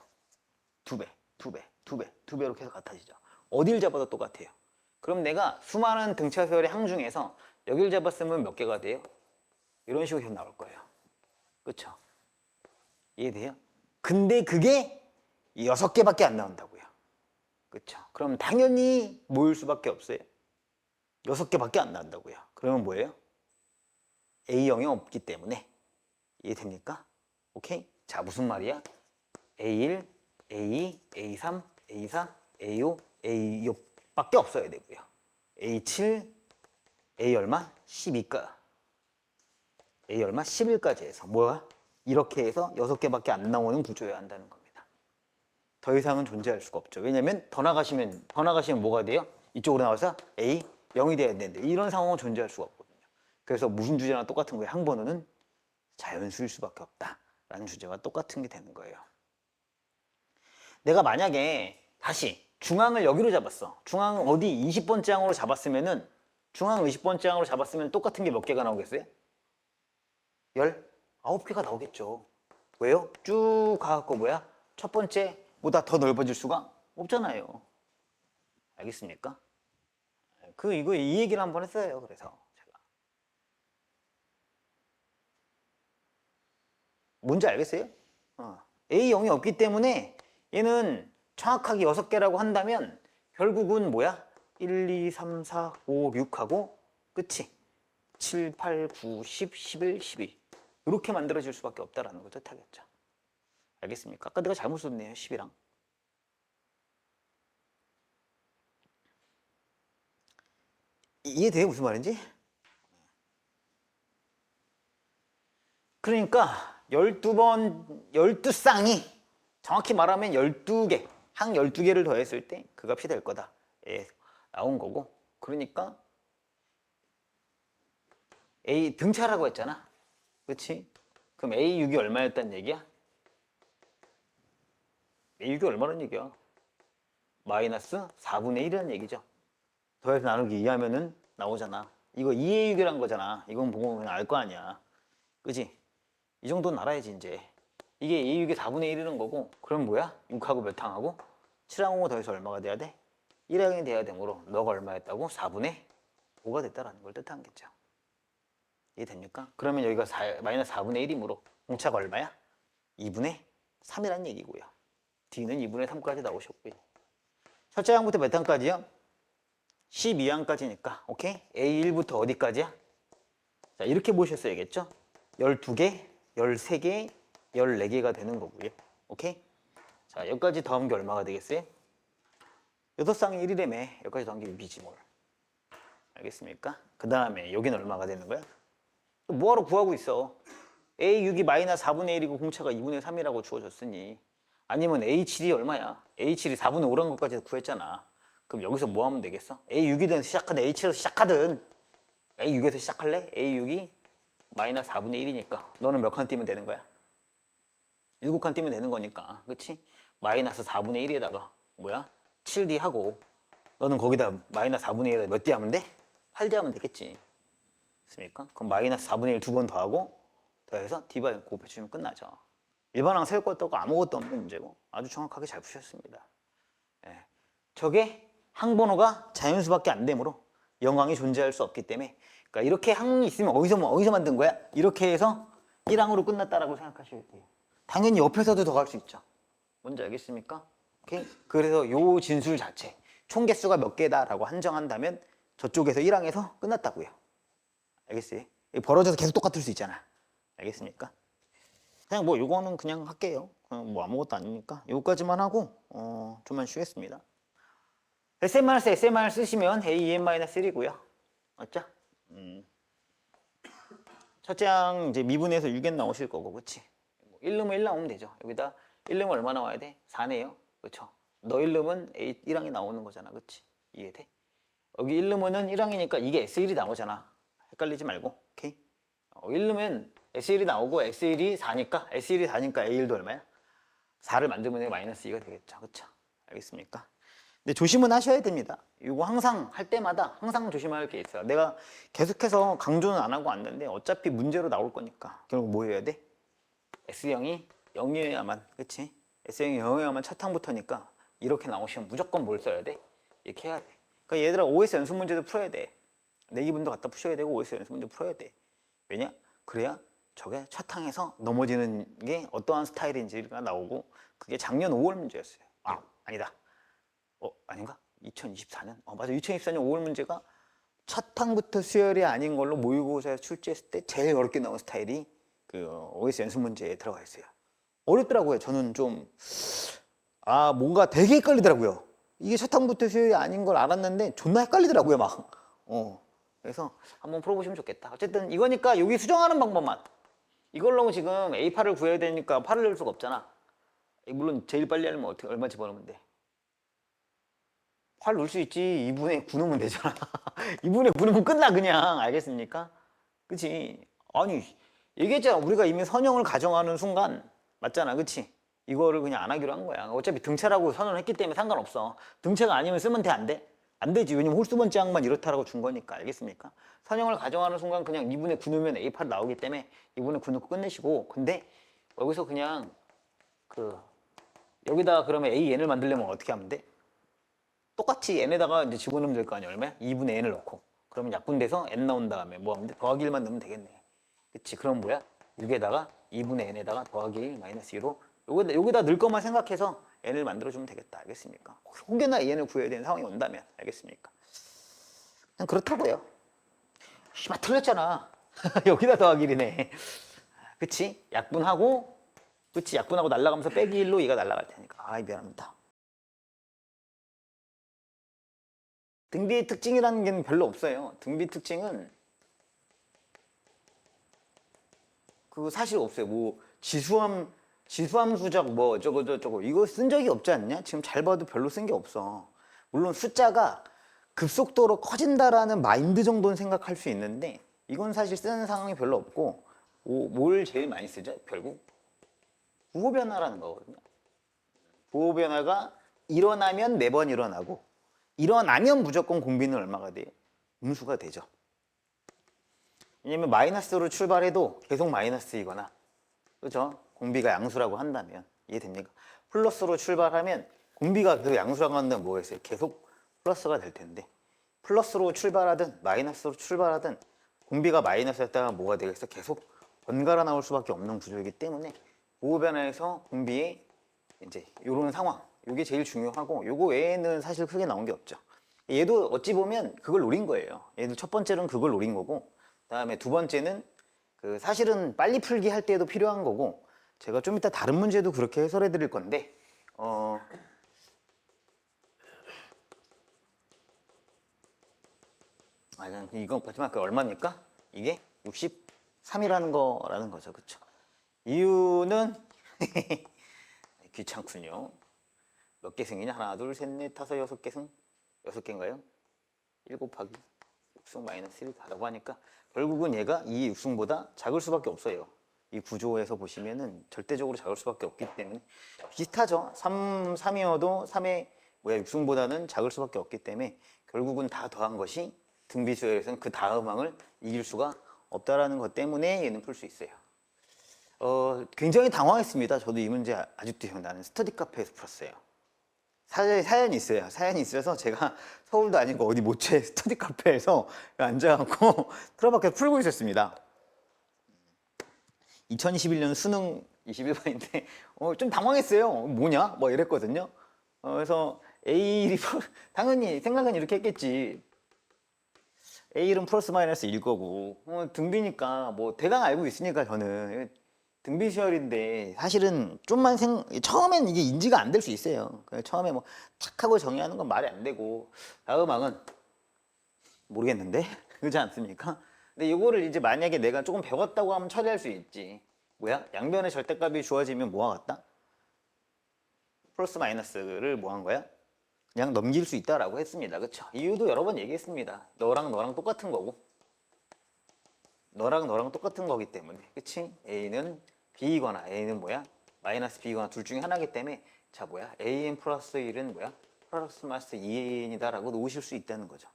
2배, 2배, 2배, 2배로 계속 같아지죠. 어딜 잡아도 똑같아요. 그럼 내가 수많은 등차 수열의 항 중에서 여길 잡았으면 몇 개가 돼요? 이런 식으로 계속 나올 거예요. 그쵸? 이해돼요? 근데 그게 6개밖에 안 나온다고요. 그쵸? 그럼 당연히 모일 수밖에 없어요. 6개밖에 안 나온다고요. 그러면 뭐예요? A형이 없기 때문에. 이해됩니까? 오케이? 자, 무슨 말이야? A1, A2, A3, A4, A5, A6 밖에 없어야 되고요. A7, A 얼마? 12가. A 얼마? 11까지 해서 뭐야? 이렇게 해서 6개밖에 안 나오는 구조여야 한다는 겁니다. 더 이상은 존재할 수가 없죠. 왜냐면 더 나가시면 뭐가 돼요? 이쪽으로 나와서 A 0이 돼야 되는데 이런 상황은 존재할 수가 없거든요. 그래서 무슨 주제나 똑같은 거예요. 항번호는 자연수일 수밖에 없다라는 주제와 똑같은 게 되는 거예요. 내가 만약에 다시 중앙을 여기로 잡았어. 중앙을 어디 20번째 항으로 잡았으면은 중앙 20번째 항으로 잡았으면 똑같은 게 몇 개가 나오겠어요? 19개가 나오겠죠. 왜요? 쭉 가갖고 뭐야? 첫 번째 보다 더 넓어질 수가 없잖아요. 알겠습니까? 이거 이 얘기를 한번 했어요. 그래서 제가 뭔지 알겠어요? A0이 없기 때문에 얘는 정확하게 6개라고 한다면 결국은 뭐야? 1, 2, 3, 4, 5, 6하고 끝이 7, 8, 9, 10, 11, 12 이렇게 만들어질 수밖에 없다라는 걸 뜻하겠죠. 알겠습니까? 아까 내가 잘못 썼네요. 10이랑. 이해돼요? 무슨 말인지? 그러니까 12번, 12쌍이 정확히 말하면 12개, 항 12개를 더했을 때 그 값이 될 거다. 예, 나온 거고. 그러니까 A 등차라고 했잖아. 그렇지? 그럼 A6이 얼마였단 얘기야? A6이 얼마란 얘기야? 마이너스 4분의 1이라는 얘기죠. 더해서 나누기 2하면은 나오잖아. 이거 2A6이란 거잖아. 이건 보고 그냥 알 거 아니야. 그지? 이 정도는 알아야지 이제. 이게 A6의 4분의 1이라는 거고. 그럼 뭐야? 6하고 몇 항하고 7항하고 더해서 얼마가 돼야 돼? 1항이 돼야 되므로 너가 얼마였다고? 4분의 5가 됐다라는 걸 뜻하겠죠. 이해됩니까? 그러면 여기가 마이너스 4분의 1이므로 공차가 얼마야? 2분의 3이라는 얘기고요. D는 2분의 3까지 나오셨고요. 첫째 항부터 몇 항까지요? 12항까지니까 오케이? A1부터 어디까지야? 자, 이렇게 보셨어야겠죠? 12개, 13개, 14개가 되는 거고요. 오케이? 자, 여기까지 더한 게 얼마가 되겠어요? 6쌍이 1이라며. 여기까지 더한 게 6이지 뭘. 알겠습니까? 그 다음에 여기는 얼마가 되는 거야? 또 뭐하러 구하고 있어? A6이 마이너스 4분의 1이고 공차가 2분의 3이라고 주어졌으니 아니면 A7이 얼마야? A7이 4분의 5라는 것까지 구했잖아. 그럼 여기서 뭐 하면 되겠어? A6이든 시작하든 A7에서 시작하든 A6에서 시작할래? A6이 마이너스 4분의 1이니까 너는 몇 칸 띄면 되는 거야? 7칸 띄면 되는 거니까 그치? 마이너스 4분의 1에다가 뭐야? 7D 하고 너는 거기다 마이너스 4분의 1에다 몇 D 하면 돼? 8D 하면 되겠지. 맞습니까? 그럼 마이너스 4분의 1 두 번 더하고 더해서 D바이 곱해주면 끝나죠. 일반항 세울 것도 없고 아무것도 없는 문제고 아주 정확하게 잘 푸셨습니다. 예. 저게 항번호가 자연수밖에 안 되므로 영항이 존재할 수 없기 때문에 그러니까 이렇게 항이 있으면 어디서 만든 거야? 이렇게 해서 1항으로 끝났다라고 생각하시면 돼요. 당연히 옆에서도 더 갈 수 있죠. 뭔지 알겠습니까? 오케이? 그래서 요 진술 자체 총 개수가 몇 개다라고 한정한다면 저쪽에서 1항에서 끝났다고요. 알겠어요? 벌어져서 계속 똑같을 수 있잖아. 알겠습니까? 그냥 뭐 요거는 그냥 할게요. 그냥 뭐 아무것도 아니니까 요거까지만 하고 좀만 쉬겠습니다. SM-SM 쓰시면 AEM-1이고요. 맞죠? 첫째 항 이제 미분에서 6n 나오실 거고, 그치? 1 넣으면 1 나오면 되죠. 여기다 1 넣으면 얼마 나와야 돼? 4네요. 그쵸? 너 1 넣으면 1항이 나오는 거잖아. 그치? 이해돼? 여기 1 넣으면은 1항이니까 이게 S1이 나오잖아. 헷갈리지 말고. 오케이? 1 넣으면 S1이 나오고 S1이 4니까 S1이 4니까 A1도 얼마야? 4를 만들면 마이너스 2가 되겠죠. 그쵸? 알겠습니까? 근데 조심은 하셔야 됩니다. 이거 항상 할 때마다 항상 조심해야 할 게 있어요. 내가 계속해서 강조는 안 하고 왔는데 어차피 문제로 나올 거니까 결국 뭐 해야 돼? S형이 0이어야만, 그치? S형이 0이어야만 첫 항부터니까 이렇게 나오시면 무조건 뭘 써야 돼? 이렇게 해야 돼. 그러니까 얘들아 OS 연습 문제도 풀어야 돼. 내기분도 갖다 푸셔야 되고 OS 연습 문제 풀어야 돼. 왜냐? 그래야 저게 첫 항에서 넘어지는 게 어떠한 스타일인지가 나오고 그게 작년 5월 문제였어요. 아, 아니다. 아닌가? 2024년? 맞아. 2024년 5월 문제가 첫 항부터 수열이 아닌 걸로 모의고사에 출제했을 때 제일 어렵게 나온 스타일이 그 OS 연습 문제에 들어가 있어요. 어렵더라고요. 저는 좀 뭔가 되게 헷갈리더라고요. 이게 첫 항부터 수열이 아닌 걸 알았는데 존나 헷갈리더라고요, 막. 그래서 한번 풀어보시면 좋겠다. 어쨌든 이거니까 여기 수정하는 방법만. 이걸로 지금 A8을 구해야 되니까 8을 낼 수가 없잖아. 물론 제일 빨리 하려면 어떻게 얼마 집어넣으면 돼? 8 넣을 수 있지. 2분의 9 넣으면 되잖아. 2분의 9 넣으면 끝나 그냥. 알겠습니까? 그치? 아니 얘기했잖아. 우리가 이미 선형을 가정하는 순간 맞잖아. 그치? 이거를 그냥 안 하기로 한 거야. 어차피 등차라고 선언을 했기 때문에 상관없어. 등차가 아니면 쓰면 돼? 안 돼? 안 되지. 왜냐면 홀수 번째 항만 이렇다라고 준 거니까. 알겠습니까? 선형을 가정하는 순간 그냥 2분의 9 넣으면 A8 나오기 때문에 2분의 9 넣고 끝내시고 근데 여기서 그냥 여기다 그러면 AN을 만들려면 어떻게 하면 돼? 똑같이 n에다가 이제 집어넣으면 될 거 아니야. 얼마야? 2분의 n을 넣고. 그러면 약분돼서 n 나온 다음에 뭐 하면 돼? 더하기 1만 넣으면 되겠네. 그치? 그럼 뭐야? 6에다가 2분의 n에다가 더하기 1 마이너스 2로 여기다 넣을 것만 생각해서 n을 만들어주면 되겠다. 알겠습니까? 혹여나 n을 구해야 되는 상황이 온다면. 알겠습니까? 그냥 그렇다고요. 씨발 틀렸잖아. 여기다 더하기 1이네. 그치? 약분하고, 그치? 약분하고 날아가면서 빼기 1로 얘가 날아갈 테니까. 아이, 미안합니다. 등비의 특징이라는 게 별로 없어요. 등비 특징은 그 사실 없어요. 뭐 지수함수적 뭐 저거 이거 쓴 적이 없지 않냐? 지금 잘 봐도 별로 쓴 게 없어. 물론 숫자가 급속도로 커진다라는 마인드 정도는 생각할 수 있는데 이건 사실 쓰는 상황이 별로 없고 뭘 제일 많이 쓰죠? 결국 부호 변화라는 거거든요. 부호 변화가 일어나면 매번 일어나고 일어나면 무조건 공비는 얼마가 돼요? 음수가 되죠. 왜냐면 마이너스로 출발해도 계속 마이너스이거나 그죠? 공비가 양수라고 한다면 이해됩니까? 플러스로 출발하면 공비가 계속 양수라고 한다면 뭐겠어요? 계속 플러스가 될 텐데 플러스로 출발하든 마이너스로 출발하든 공비가 마이너스였다가 뭐가 되겠어? 계속 번갈아 나올 수밖에 없는 구조이기 때문에 부호 변화에서 공비의 이제 이런 상황 이게 제일 중요하고 요거 외에는 사실 크게 나온 게 없죠. 얘도 어찌 보면 그걸 노린 거예요. 얘도 첫 번째는 그걸 노린 거고 그다음에 두 번째는 그 사실은 빨리 풀기 할 때에도 필요한 거고 제가 좀 이따 다른 문제도 그렇게 해설해 드릴 건데 이거 마지막 그 얼마입니까? 이게 63이라는 거라는 거죠. 그쵸? 이유는 귀찮군요. 몇 개 승이냐? 하나, 둘, 셋, 넷, 다섯, 여섯 개 승? 여섯 개인가요? 1 곱하기 육승 마이너스 1 다라고 하니까 결국은 얘가 이 육승보다 작을 수밖에 없어요. 이 구조에서 보시면은 절대적으로 작을 수밖에 없기 때문에 비슷하죠. 3이어도 3의 육승보다는 작을 수밖에 없기 때문에 결국은 다 더한 것이 등비수열에서는 그 다음 항을 이길 수가 없다라는 것 때문에 얘는 풀 수 있어요. 굉장히 당황했습니다. 저도 이 문제 아직도 기억나는 스터디 카페에서 풀었어요. 사연이 있어요. 사연이 있어서 제가 서울도 아니고 어디 모처에 스터디 카페에서 앉아갖고 틀어박혀 풀고 있었습니다. 2021년 수능 21번인데 좀 당황했어요. 뭐냐? 뭐 이랬거든요. 그래서 A일이 당연히 생각은 이렇게 했겠지. A일은 플러스 마이너스 1 거고 등비니까 뭐 대강 알고 있으니까 저는 등비 수열인데 사실은 좀만 처음엔 이게 인지가 안 될 수 있어요. 처음에 뭐 탁 하고 정의하는 건 말이 안 되고 다음 항은 모르겠는데 그렇지 않습니까? 근데 이거를 이제 만약에 내가 조금 배웠다고 하면 처리할 수 있지. 뭐야? 양변의 절대값이 주어지면 뭐와 같다? 플러스 마이너스를 뭐 한 거야? 그냥 넘길 수 있다라고 했습니다. 그쵸? 이유도 여러 번 얘기했습니다. 너랑 똑같은 거고 너랑 똑같은 거기 때문에 그치? A는 B이거나 A는 뭐야? 마이너스 B이거나 둘 중에 하나이기 때문에 자 뭐야? AN 플러스 1은 뭐야? 플러스 마이너스 2AN이다 라고 놓으실 수 있다는 거죠.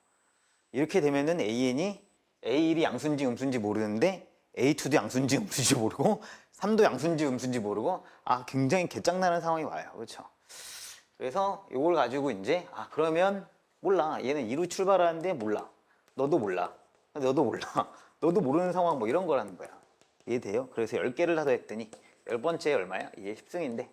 이렇게 되면은 A1이 양수인지 음수인지 모르는데 A2도 양수인지 음수인지 모르고 3도 양수인지 음수인지 모르고 굉장히 개짱나는 상황이 와요. 그렇죠? 그래서 이걸 가지고 이제 그러면 몰라. 얘는 2로 출발하는데 몰라. 너도 몰라. 너도 몰라. 너도 모르는 상황 뭐 이런 거라는 거야. 이해돼요? 그래서 10개를 하다 했더니 10번째 얼마야? 2의 10승인데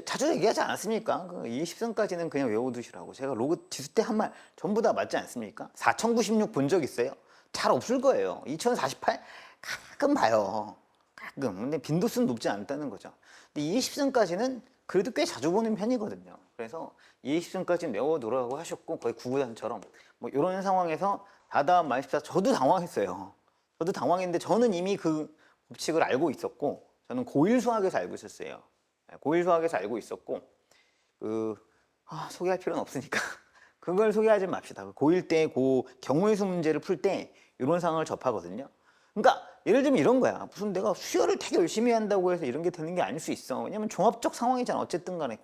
자주 얘기하지 않았습니까? 2의 10승까지는 그냥 외워두시라고. 제가 로그 지수 때 한 말 전부 다 맞지 않습니까? 4096 본 적 있어요? 잘 없을 거예요. 2048 가끔 봐요. 가끔. 근데 빈도수는 높지 않다는 거죠. 근데 2의 10승까지는 그래도 꽤 자주 보는 편이거든요. 그래서 2의 10승까지는 외워두라고 하셨고 거의 구구단처럼 뭐 이런 상황에서 4다음 마이너스 14 저도 당황했어요. 저도 당황했는데 저는 이미 그 법칙을 알고 있었고 저는 고1 수학에서 알고 있었어요. 고1 수학에서 알고 있었고 소개할 필요는 없으니까 그걸 소개하지 맙시다. 고1 때 경우의 수 문제를 풀 때 이런 상황을 접하거든요. 그러니까 예를 들면 이런 거야. 무슨 내가 수열을 되게 열심히 한다고 해서 이런 게 되는 게 아닐 수 있어. 왜냐면 종합적 상황이잖아. 어쨌든 간에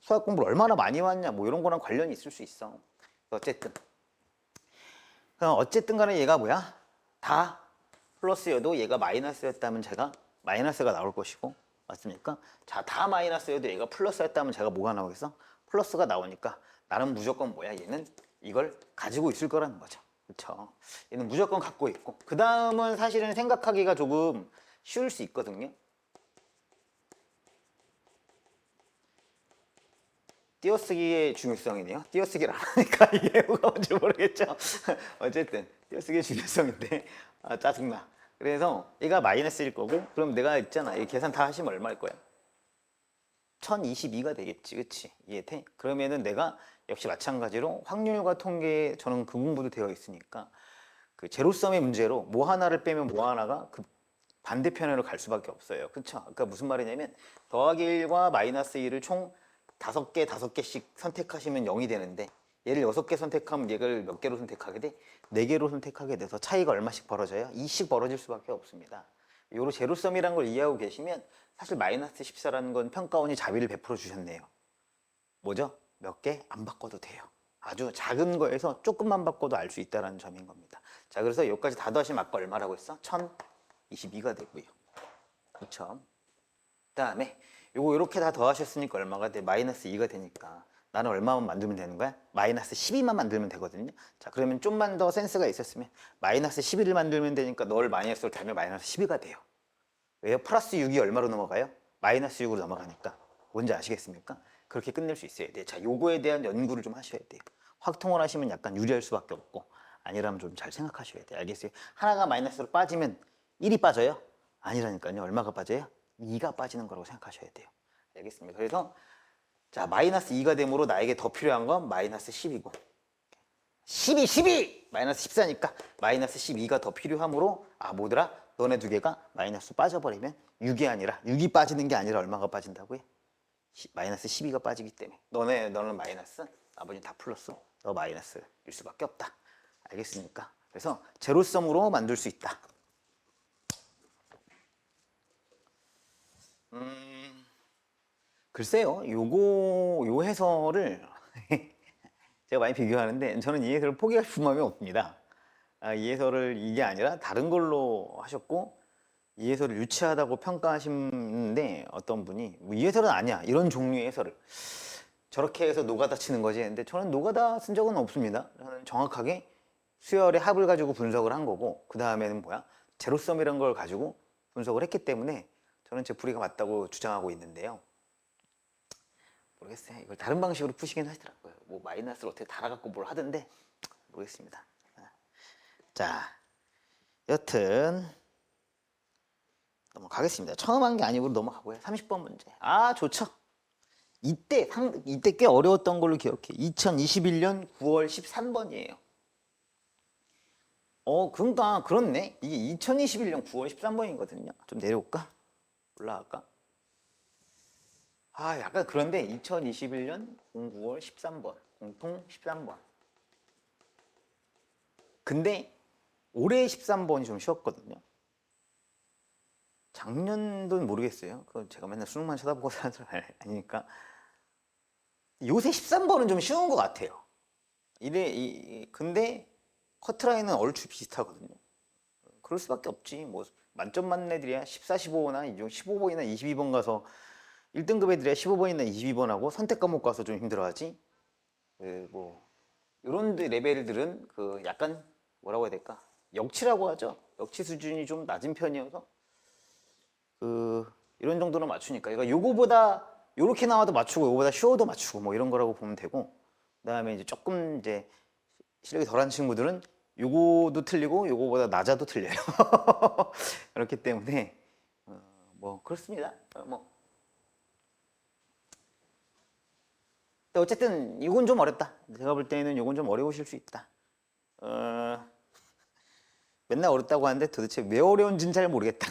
수학 공부를 얼마나 많이 왔냐 뭐 이런 거랑 관련이 있을 수 있어. 어쨌든 간에 얘가 뭐야? 다 플러스여도 얘가 마이너스였다면 제가 마이너스가 나올 것이고 맞습니까? 자, 다 마이너스여도 얘가 플러스였다면 제가 뭐가 나오겠어? 플러스가 나오니까 나는 무조건 뭐야? 얘는 이걸 가지고 있을 거라는 거죠. 그렇죠? 얘는 무조건 갖고 있고 그 다음은 사실은 생각하기가 조금 쉬울 수 있거든요. 띄어쓰기의 중요성이네요. 띄어쓰기를 안 하니까 이게 뭐가 뭔지 모르겠죠. 어쨌든 띄어쓰기의 중요성인데 짜증나. 그래서 얘가 마이너스일 거고, 그럼 내가 있잖아. 이 계산 다 하시면 얼마일 거야? 1022가 되겠지, 그치? 이해돼? 그러면은 내가 역시 마찬가지로 확률과 통계에 저는 그 공부도 되어 있으니까 그 제로섬의 문제로 뭐 하나를 빼면 뭐 하나가 그 반대편으로 갈 수밖에 없어요. 그쵸? 그러니까 무슨 말이냐면 더하기 1과 마이너스 1을 총 5개, 5개씩 선택하시면 0이 되는데 얘를 6개 선택하면 얘를 몇 개로 선택하게 돼? 4개로 선택하게 돼서 차이가 얼마씩 벌어져요? 2씩 벌어질 수밖에 없습니다. 요로 제로섬이라는 걸 이해하고 계시면 사실 마이너스 14라는 건 평가원이 자비를 베풀어 주셨네요. 뭐죠? 몇 개 안 바꿔도 돼요. 아주 작은 거에서 조금만 바꿔도 알 수 있다는 점인 겁니다. 자, 그래서 여기까지 다 더하시면 아까 얼마라고 했어? 1022가 되고요. 그쵸? 그 다음에 요거 이렇게 다 더하셨으니까 얼마가 돼? 마이너스 2가 되니까 나는 얼마만 만들면 되는 거야? 마이너스 12만 만들면 되거든요. 자, 그러면 좀만 더 센스가 있었으면 마이너스 11을 만들면 되니까 널 마이너스로 달면 마이너스 12가 돼요. 왜요? 플러스 6이 얼마로 넘어가요? 마이너스 6으로 넘어가니까. 뭔지 아시겠습니까? 그렇게 끝낼 수 있어야 돼요. 자, 요거에 대한 연구를 좀 하셔야 돼요. 확통을 하시면 약간 유리할 수밖에 없고, 아니라면 좀 잘 생각하셔야 돼요. 알겠어요? 하나가 마이너스로 빠지면 1이 빠져요? 아니라니까요. 얼마가 빠져요? 2가 빠지는 거라고 생각하셔야 돼요. 알겠습니다. 그래서 자, 마이너스 2가 됨으로 나에게 더 필요한 건 마이너스 10이고 12! 마이너스 14니까 마이너스 12가 더 필요하므로 뭐더라? 너네 두 개가 마이너스 빠져버리면 6이 아니라 6이 빠지는 게 아니라 얼마가 빠진다고요? 마이너스 12가 빠지기 때문에 너는 마이너스, 나머지는 다 플러스, 너 마이너스일 수밖에 없다. 알겠습니까? 그래서 제로섬으로 만들 수 있다. 글쎄요, 요 해설을 제가 많이 비교하는데 저는 이 해설을 포기할 마음이 없습니다. 이 해설을 이게 아니라 다른 걸로 하셨고 이 해설을 유치하다고 평가하시는데 어떤 분이 이 해설은 아니야, 이런 종류의 해설을 저렇게 해서 노가다 치는 거지. 근데 저는 노가다 쓴 적은 없습니다. 저는 정확하게 수열의 합을 가지고 분석을 한 거고, 그 다음에는 제로섬이라는 걸 가지고 분석을 했기 때문에 저는 제 풀이가 맞다고 주장하고 있는데요. 모르겠어요. 이걸 다른 방식으로 푸시긴 하시더라고요. 뭐 마이너스를 어떻게 달아갖고 뭘 하던데 모르겠습니다. 자, 여튼 넘어가겠습니다. 처음 한 게 아니고 넘어가고요. 30번 문제. 좋죠. 이때 꽤 어려웠던 걸로 기억해. 2021년 9월 13번이에요. 그러니까 그렇네. 이게 2021년 9월 13번이거든요. 좀 내려올까? 올라갈까? 약간 그런데 2021년 09월 13번, 공통 13번. 근데 올해 13번이 좀 쉬웠거든요. 작년도는 모르겠어요. 그건 제가 맨날 수능만 쳐다보고 사는 사람 아니니까. 요새 13번은 좀 쉬운 것 같아요. 근데 커트라인은 얼추 비슷하거든요. 그럴 수밖에 없지. 뭐 만점 맞는 애들이야 14, 15나 15번이나 22번 가서 1등급 애들이야 15번이나 22번하고 선택 과목 가서 좀 힘들어하지. 이런 레벨들은 약간 뭐라고 해야 될까? 역치라고 하죠. 역치 수준이 좀 낮은 편이어서 이런 정도로 맞추니까. 그러니까 요거보다 요렇게 나와도 맞추고 요거보다 쉬워도 맞추고 뭐 이런 거라고 보면 되고, 그다음에 이제 조금 이제 실력이 덜한 친구들은 요거도 틀리고 요거보다 낮아도 틀려요. 그렇기 때문에 뭐 그렇습니다. 어쨌든 이건 좀 어렵다. 제가 볼 때는 이건 좀 어려우실 수 있다. 맨날 어렵다고 하는데 도대체 왜 어려운지는 잘 모르겠다.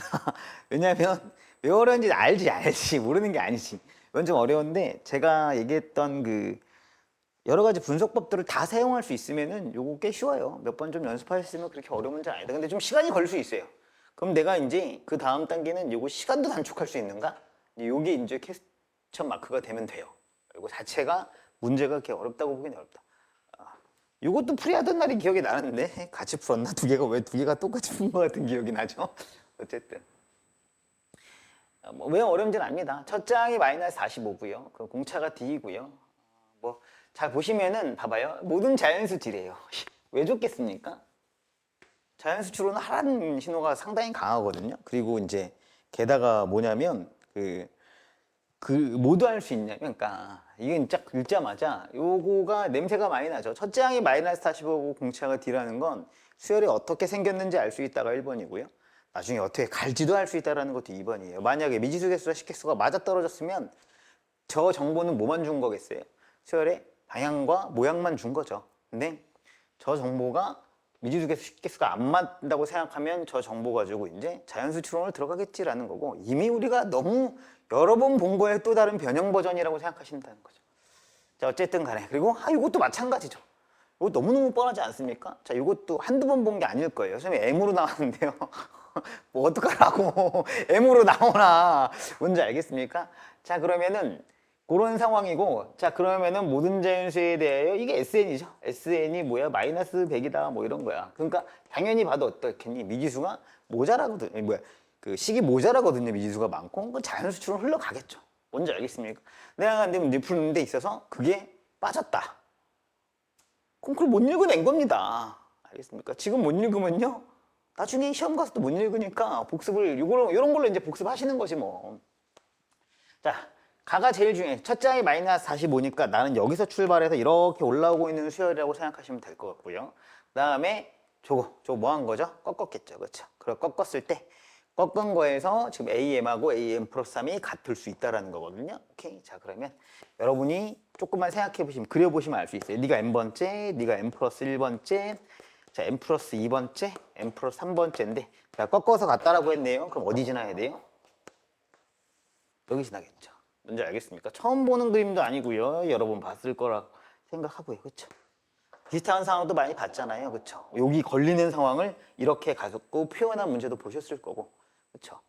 왜냐하면 왜 어려운지 알지 모르는 게 아니지. 이건 좀 어려운데 제가 얘기했던 여러 가지 분석법들을 다 사용할 수 있으면은 요거 꽤 쉬워요. 몇 번 좀 연습하셨으면 그렇게 어려운 문제 아니다. 근데 좀 시간이 걸릴 수 있어요. 그럼 내가 이제 그 다음 단계는 요거 시간도 단축할 수 있는가? 요게 이제 퀘스천 마크가 되면 돼요. 그리고 자체가 문제가 그렇게 어렵다고 보기는 어렵다. 이것도 풀이하던 날이 기억이 나는데 같이 풀었나? 왜 두 개가 똑같이 푼 것 같은 기억이 나죠? 어쨌든 왜 어려운지는 압니다. 첫 장이 마이너스 45고요. 그 공차가 D이고요. 잘 보시면은 봐봐요. 모든 자연수 D래요. 왜 좋겠습니까? 자연수 추로는 하라는 신호가 상당히 강하거든요. 그리고 이제 게다가 뭐냐면 모두 할 수 있냐면, 그러니까 이게 딱 읽자마자 요거가 냄새가 많이 나죠. 첫째 항이 마이너스 45고 공차가 D라는 건 수열이 어떻게 생겼는지 알 수 있다가 1번이고요. 나중에 어떻게 갈지도 알 수 있다는 것도 2번이에요. 만약에 미지수 개수와 식개수가 맞아떨어졌으면 저 정보는 뭐만 준 거겠어요? 수열의 방향과 모양만 준 거죠. 근데 저 정보가 미지수 개수, 식개수가 안 맞는다고 생각하면 저 정보 가지고 이제 자연수 추론을 들어가겠지라는 거고, 이미 우리가 너무 여러 번 본 거에 또 다른 변형 버전이라고 생각하신다는 거죠. 자, 어쨌든 간에. 그리고 이것도 마찬가지죠. 이거 너무너무 뻔하지 않습니까? 자, 이것도 한두 번 본 게 아닐 거예요. 선생님 M으로 나왔는데요. 뭐 어떡하라고. M으로 나오나. 뭔지 알겠습니까? 자, 그러면은 그런 상황이고, 자, 그러면은 모든 자연수에 대하여 이게 SN이죠. SN이 뭐야? 마이너스 100이다. 뭐 이런 거야. 그러니까 당연히 봐도 어떻겠니? 미지수가 모자라거든. 뭐야? 그 식이 모자라거든요. 미지수가 많고. 그 자연수 추론 흘러가겠죠. 뭔지 알겠습니까? 내가 근데 문제 푸는 데 있어서 그게 빠졌다. 그럼 그걸 못 읽어낸 겁니다. 알겠습니까? 지금 못 읽으면요. 나중에 시험 가서도 못 읽으니까 복습을, 이런 걸로 이제 복습하시는 거지 뭐. 자, 가가 제일 중요해. 첫 장이 마이너스 45니까 나는 여기서 출발해서 이렇게 올라오고 있는 수열이라고 생각하시면 될 것 같고요. 그 다음에 저거 뭐 한 거죠? 꺾었겠죠. 그렇죠? 그걸 꺾었을 때 꺾은 거에서 지금 AM하고 AM 플러스 3이 같을 수 있다는 거거든요. 오케이. 자, 그러면 여러분이 조금만 생각해 보시면, 그려보시면 알 수 있어요. 네가 N번째, 네가 N 플러스 1번째, 자, N 플러스 2번째, N 플러스 3번째인데, 자, 꺾어서 갔다라고 했네요. 그럼 어디 지나야 돼요? 여기 지나겠죠. 뭔지 알겠습니까? 처음 보는 그림도 아니고요. 여러 번 봤을 거라 생각하고요. 그렇죠? 비슷한 상황도 많이 봤잖아요. 그렇죠? 여기 걸리는 상황을 이렇게 가졌고 표현한 문제도 보셨을 거고. 그렇죠?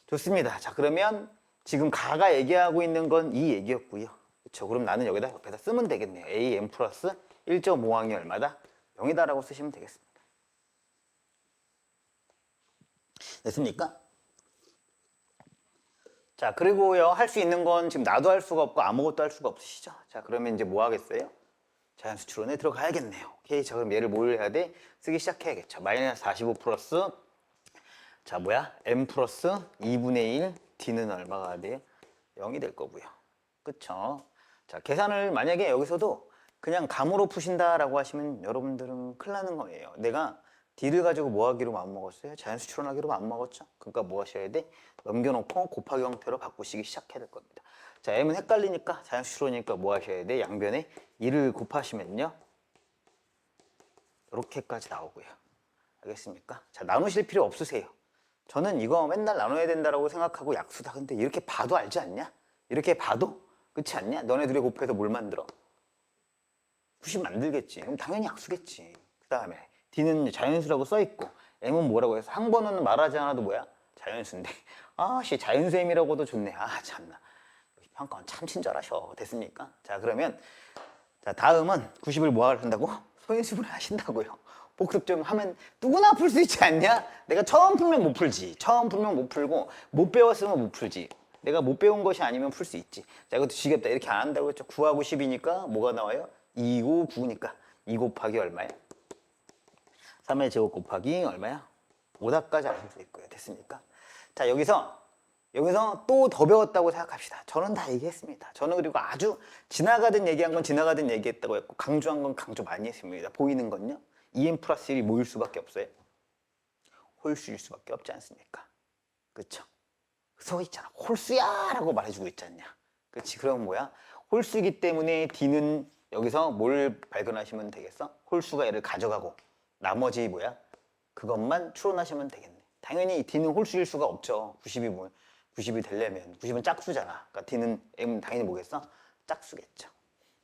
좋습니다. 자, 그러면 지금 가가 얘기하고 있는 건 이 얘기였고요. 그렇죠? 그럼 나는 여기다 옆에다 쓰면 되겠네요. AM 플러스 1.5항이 얼마다? 0이다라고 쓰시면 되겠습니다. 됐습니까? 자, 그리고요, 할 수 있는 건 지금 나도 할 수가 없고 아무것도 할 수가 없으시죠? 자, 그러면 이제 뭐 하겠어요? 자연수 추론에 들어가야겠네요. 오케이. 자, 그럼 얘를 뭘 해야 돼? 쓰기 시작해야겠죠. 마이너스 45 플러스, 자, 뭐야? M 플러스 2분의 1, D는 얼마가 돼요? 0이 될 거고요. 그쵸? 자, 계산을 만약에 여기서도 그냥 감으로 푸신다라고 하시면 여러분들은 큰일 나는 거예요. 내가 D를 가지고 뭐 하기로 마음먹었어요? 자연수 추론하기로 마음먹었죠? 그러니까 뭐 하셔야 돼? 넘겨놓고 곱하기 형태로 바꾸시기 시작해야 될 겁니다. 자, M은 헷갈리니까 자연수 추론이니까 뭐 하셔야 돼? 양변에 2를 곱하시면요. 이렇게까지 나오고요. 알겠습니까? 자, 나누실 필요 없으세요. 저는 이거 맨날 나눠야 된다고 생각하고 약수다. 근데 이렇게 봐도 알지 않냐? 이렇게 봐도? 그렇지 않냐? 너네들이 곱해서 뭘 만들어? 90 만들겠지. 그럼 당연히 약수겠지. 그 다음에 D는 자연수라고 써있고 M은 뭐라고 해서 항번호는 말하지 않아도 뭐야? 자연수인데 아씨 자연수임이라고도 좋네. 아 참나. 평가원 참 친절하셔. 됐습니까? 자, 그러면 자, 다음은 90을 뭐 한다고? 소인수분해 하신다고요. 복습 좀 하면 누구나 풀 수 있지 않냐? 내가 처음 풀면 못 풀지. 처음 풀면 못 풀고 못 배웠으면 못 풀지. 내가 못 배운 것이 아니면 풀 수 있지. 자, 이것도 지겹다. 이렇게 안 한다고 했죠. 9하고 10이니까 뭐가 나와요? 2고 9니까 2 곱하기 얼마야? 3의 제곱 곱하기 얼마야? 5다까지 알 수 있고요. 됐습니까? 자, 여기서 또 더 배웠다고 생각합시다. 저는 다 얘기했습니다. 저는 그리고 아주 지나가든 얘기한 건 지나가든 얘기했다고 했고 강조한 건 강조 많이 했습니다. 보이는 건요. 2n 플러스 1이 뭐일 수밖에 없어요? 홀수일 수밖에 없지 않습니까? 그렇죠? 써 있잖아. 홀수야! 라고 말해주고 있지 않냐? 그렇지? 그럼 뭐야? 홀수이기 때문에 D는 여기서 뭘 발견하시면 되겠어? 홀수가 얘를 가져가고 나머지 뭐야? 그것만 추론하시면 되겠네. 당연히 D는 홀수일 수가 없죠. 90이 되려면 90은 짝수잖아. 그러니까 D는 M은 당연히 뭐겠어? 짝수겠죠.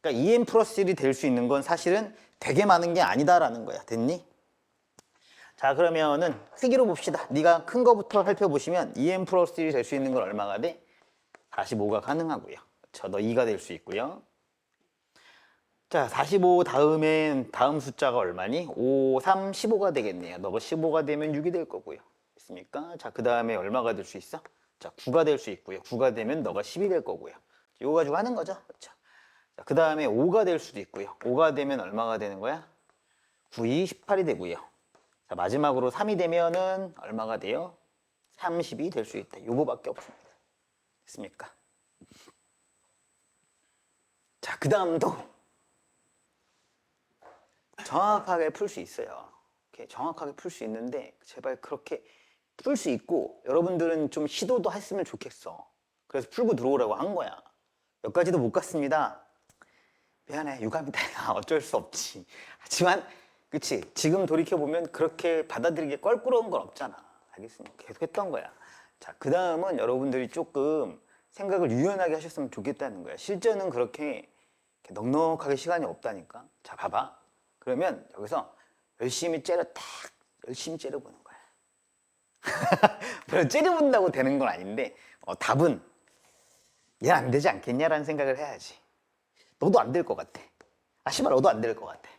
그러니까 2n 플러스 1이 될 수 있는 건 사실은 되게 많은 게 아니다라는 거야. 됐니? 자, 그러면은 크기로 봅시다. 네가 큰 거부터 살펴보시면 2n 플러스 1이 될 수 있는 건 얼마가 돼? 45가 가능하고요. 그렇죠? 너 2가 될 수 있고요. 자, 45 다음엔 다음 숫자가 얼마니? 5, 3, 15가 되겠네요. 너가 15가 되면 6이 될 거고요. 됐습니까? 자, 그 다음에 얼마가 될 수 있어? 자, 9가 될 수 있고요. 9가 되면 너가 10이 될 거고요. 이거 가지고 하는 거죠. 그렇죠? 자, 그 다음에 5가 될 수도 있고요. 5가 되면 얼마가 되는 거야? 9이 18이 되고요. 자, 마지막으로 3이 되면은 얼마가 돼요? 30이 될 수 있다. 요거밖에 없습니다. 됐습니까? 자, 그 다음도 정확하게 풀 수 있어요. 이렇게 정확하게 풀 수 있는데 제발 그렇게 풀 수 있고 여러분들은 좀 시도도 했으면 좋겠어. 그래서 풀고 들어오라고 한 거야. 여기까지도 못 갔습니다. 미안해, 유감이다. 어쩔 수 없지. 하지만 그치, 지금 돌이켜보면 그렇게 받아들이기 껄끄러운 건 없잖아. 알겠습니까? 계속 했던 거야. 자, 그 다음은 여러분들이 조금 생각을 유연하게 하셨으면 좋겠다는 거야. 실전은 그렇게 넉넉하게 시간이 없다니까. 자, 봐봐. 그러면 여기서 열심히 열심히 째려보는 거야. 별로 째려본다고 되는 건 아닌데 답은 얘 안 되지 않겠냐라는 생각을 해야지. 너도 안 될 것 같아. 아, 씨발, 너도 안 될 것 같아.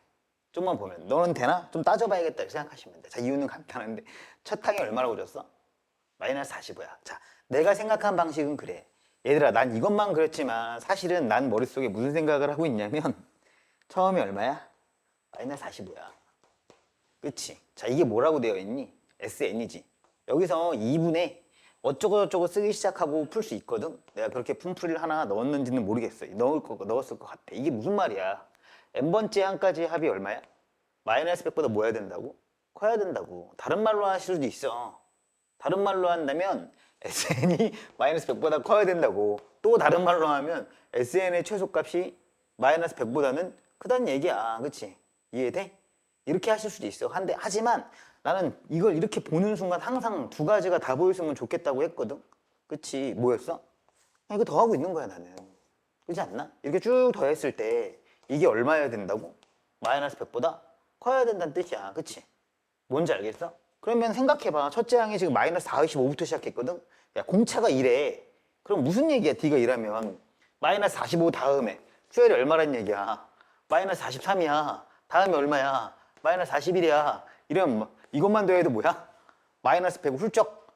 좀만 보면 너는 되나? 좀 따져봐야겠다 이렇게 생각하시면 돼. 자, 이유는 간단한데 첫 항이 얼마라고 줬어? 마이너스 45야. 자, 내가 생각한 방식은 그래. 얘들아, 난 이것만 그랬지만 사실은 난 머릿속에 무슨 생각을 하고 있냐면 처음이 얼마야? 마이너스 45야. 그치? 자, 이게 뭐라고 되어 있니? SN이지. 여기서 2분의 어쩌고저쩌고 쓰기 시작하고 풀 수 있거든? 내가 그렇게 품풀이를 하나 넣었는지는 모르겠어. 넣었을 것 같아. 이게 무슨 말이야? n번째 항까지 합이 얼마야? 마이너스 100보다 뭐 해야 된다고? 커야 된다고. 다른 말로 하실 수도 있어. 다른 말로 한다면 SN이 마이너스 100보다 커야 된다고. 또 다른 말로 하면 SN의 최소값이 마이너스 100보다는 크다는 얘기야. 그치? 이해돼? 이렇게 하실 수도 있어. 하지만 나는 이걸 이렇게 보는 순간 항상 두 가지가 다 보였으면 좋겠다고 했거든. 그치? 뭐였어? 이거 더하고 있는 거야, 나는. 그렇지 않나? 이렇게 쭉 더했을 때 이게 얼마여야 된다고? 마이너스 100보다 커야 된다는 뜻이야. 그치? 뭔지 알겠어? 그러면 생각해봐. 첫째 항이 지금 마이너스 45부터 시작했거든? 야, 공차가 이래. 그럼 무슨 얘기야, D가 이라면? 마이너스 45 다음에 QL이 얼마란 얘기야? 마이너스 43이야. 다음에 얼마야? 마이너스 41이야. 이러면 뭐, 이것만 더해도 뭐야? 마이너스 100 훌쩍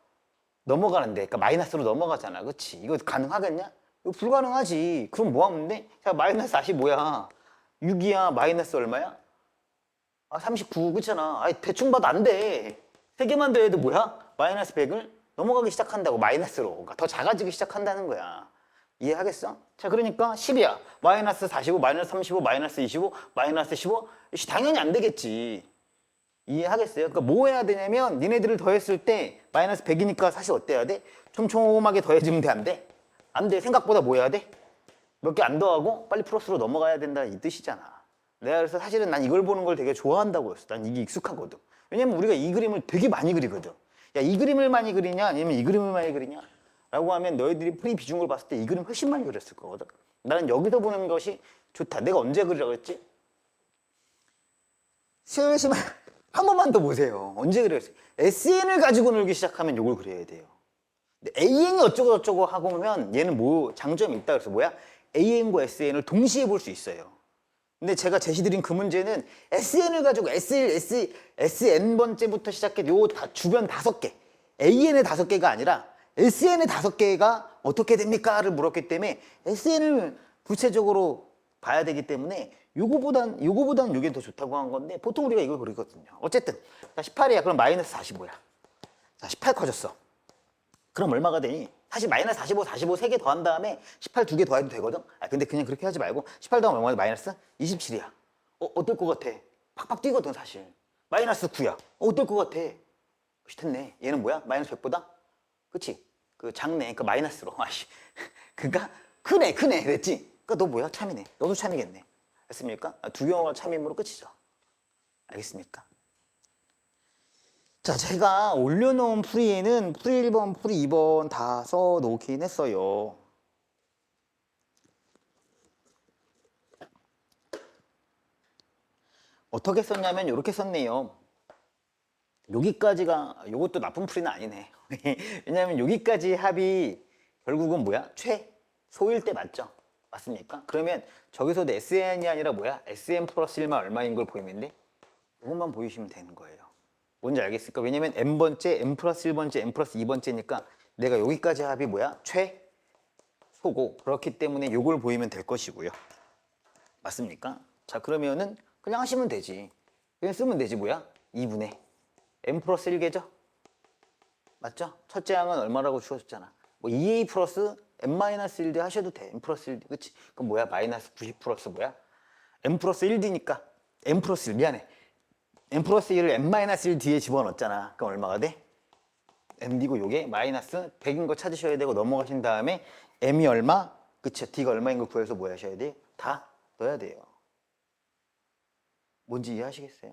넘어가는데, 그러니까 마이너스로 넘어가잖아. 그치? 이거 가능하겠냐? 이거 불가능하지. 그럼 뭐 하면 돼? 자, 마이너스 45야. 6이야. 마이너스 얼마야? 아, 39. 그렇잖아. 아니, 대충 봐도 안 돼. 세 개만 더해도 뭐야? 마이너스 100을 넘어가기 시작한다고, 마이너스로. 그러니까 더 작아지기 시작한다는 거야. 이해하겠어? 자, 그러니까 10이야. 마이너스 45, 마이너스 35, 마이너스 25, 마이너스 15. 당연히 안 되겠지. 이해하겠어요? 그러니까 뭐 해야 되냐면 니네들을 더했을 때 마이너스 100이니까 사실 어때야 돼? 촘촘하게 더해지면 돼, 안 돼? 안 돼. 생각보다 뭐 해야 돼? 몇 개 안 더하고 빨리 플러스로 넘어가야 된다, 이 뜻이잖아. 내가 그래서 사실은 난 이걸 보는 걸 되게 좋아한다고 했어. 난 이게 익숙하거든. 왜냐면 우리가 이 그림을 되게 많이 그리거든. 야, 이 그림을 많이 그리냐 아니면 이 그림을 많이 그리냐 라고 하면 너희들이 프리 비중을 봤을 때 이 그림 훨씬 많이 그렸을 거거든. 나는 여기서 보는 것이 좋다. 내가 언제 그리라고 했지? 슬슬 한 번만 더 보세요. 언제 그랬어요? SN을 가지고 놀기 시작하면 이걸 그려야 돼요. 근데 AN이 어쩌고 하고 보면 얘는 뭐 장점이 있다 그래서 뭐야? AN과 SN을 동시에 볼 수 있어요. 근데 제가 제시드린 그 문제는 SN을 가지고 SN 번째부터 시작해 요 주변 5개, AN의 5개가 아니라 SN의 5개가 어떻게 됩니까?를 물었기 때문에 SN을 구체적으로 봐야 되기 때문에 요거보단 요게 더 좋다고 한 건데 보통 우리가 이걸 그리거든요. 어쨌든 자, 18이야. 그럼 마이너스 45야. 자, 18 커졌어. 그럼 얼마가 되니? 사실 마이너스 45, 45 3개 더한 다음에 18 2개 더해도 되거든? 아, 근데 그냥 그렇게 하지 말고 18 더하면 얼마야? 마이너스 27이야. 어떨 것 같아? 팍팍 뛰거든, 사실. 마이너스 9야. 어떨 것 같아? 됐네. 얘는 뭐야? 마이너스 100보다? 그치? 그 작네. 그 마이너스로. 아씨. 그니까 크네. 그랬지? 그니까 너 뭐야? 참이네. 너도 참이겠네. 됐습니까? 두 경우가 참임으로 끝이죠. 알겠습니까? 자, 제가 올려놓은 풀이에는 풀이 1번, 풀이 2번 다 써놓긴 했어요. 어떻게 썼냐면 이렇게 썼네요. 여기까지가, 이것도 나쁜 풀이는 아니네. 왜냐면 여기까지 합이 결국은 뭐야? 최소일 때 맞죠? 맞습니까? 그러면 저기서도 SN이 아니라 뭐야? SN 플러스 1만 얼마인 걸 보이면 돼? 이것만 보이시면 되는 거예요. 뭔지 알겠습니까? 왜냐면 n번째, n 플러스 1번째, n 플러스 2번째니까 내가 여기까지 합이 뭐야? 최소고. 그렇기 때문에 이걸 보이면 될 것이고요. 맞습니까? 자, 그러면은 그냥 하시면 되지. 그냥 쓰면 되지. 뭐야? 2분의 n 플러스 1개죠? 맞죠? 첫째 항은 얼마라고 주어졌잖아. 뭐 2a 플러스 n-1d 하셔도 돼. n 플러스 1d. 그치? 그럼 뭐야? 마이너스 90 플러스 뭐야? n 플러스 1d니까 n 플러스 1 미안해. n 플러스 1을 n-1d에 집어넣었잖아. 그럼 얼마가 돼? md고 요게 마이너스 100인 거 찾으셔야 되고 넘어가신 다음에 m이 얼마? 그쵸? d가 얼마인 거 구해서 뭐 하셔야 돼요? 다 넣어야 돼요. 뭔지 이해하시겠어요?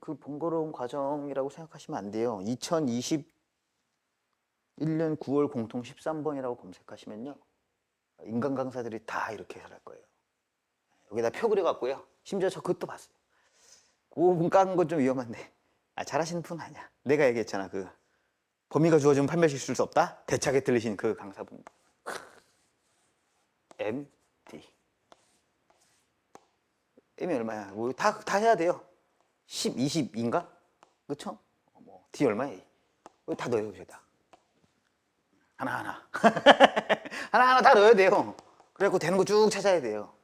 그 번거로운 과정이라고 생각하시면 안 돼요. 2021년 9월 공통 13번이라고 검색하시면요. 인간 강사들이 다 이렇게 해설할 거예요. 여기다 표 그려갖고요. 심지어 저 그것도 봤어요. 5분 깎은 건 좀 위험한데. 잘하시는 분 아니야. 내가 얘기했잖아. 그 범위가 주어지면 판별식 쓸 수 없다? 대차게 들리신 그 강사분. M, D. M이 얼마야? 뭐 다 해야 돼요. 10, 20인가? 그쵸? 뭐 D 얼마야? 다 넣어요, 여기다. 하나하나. 하나하나 다 넣어야 돼요. 그래갖고 되는 거 쭉 찾아야 돼요.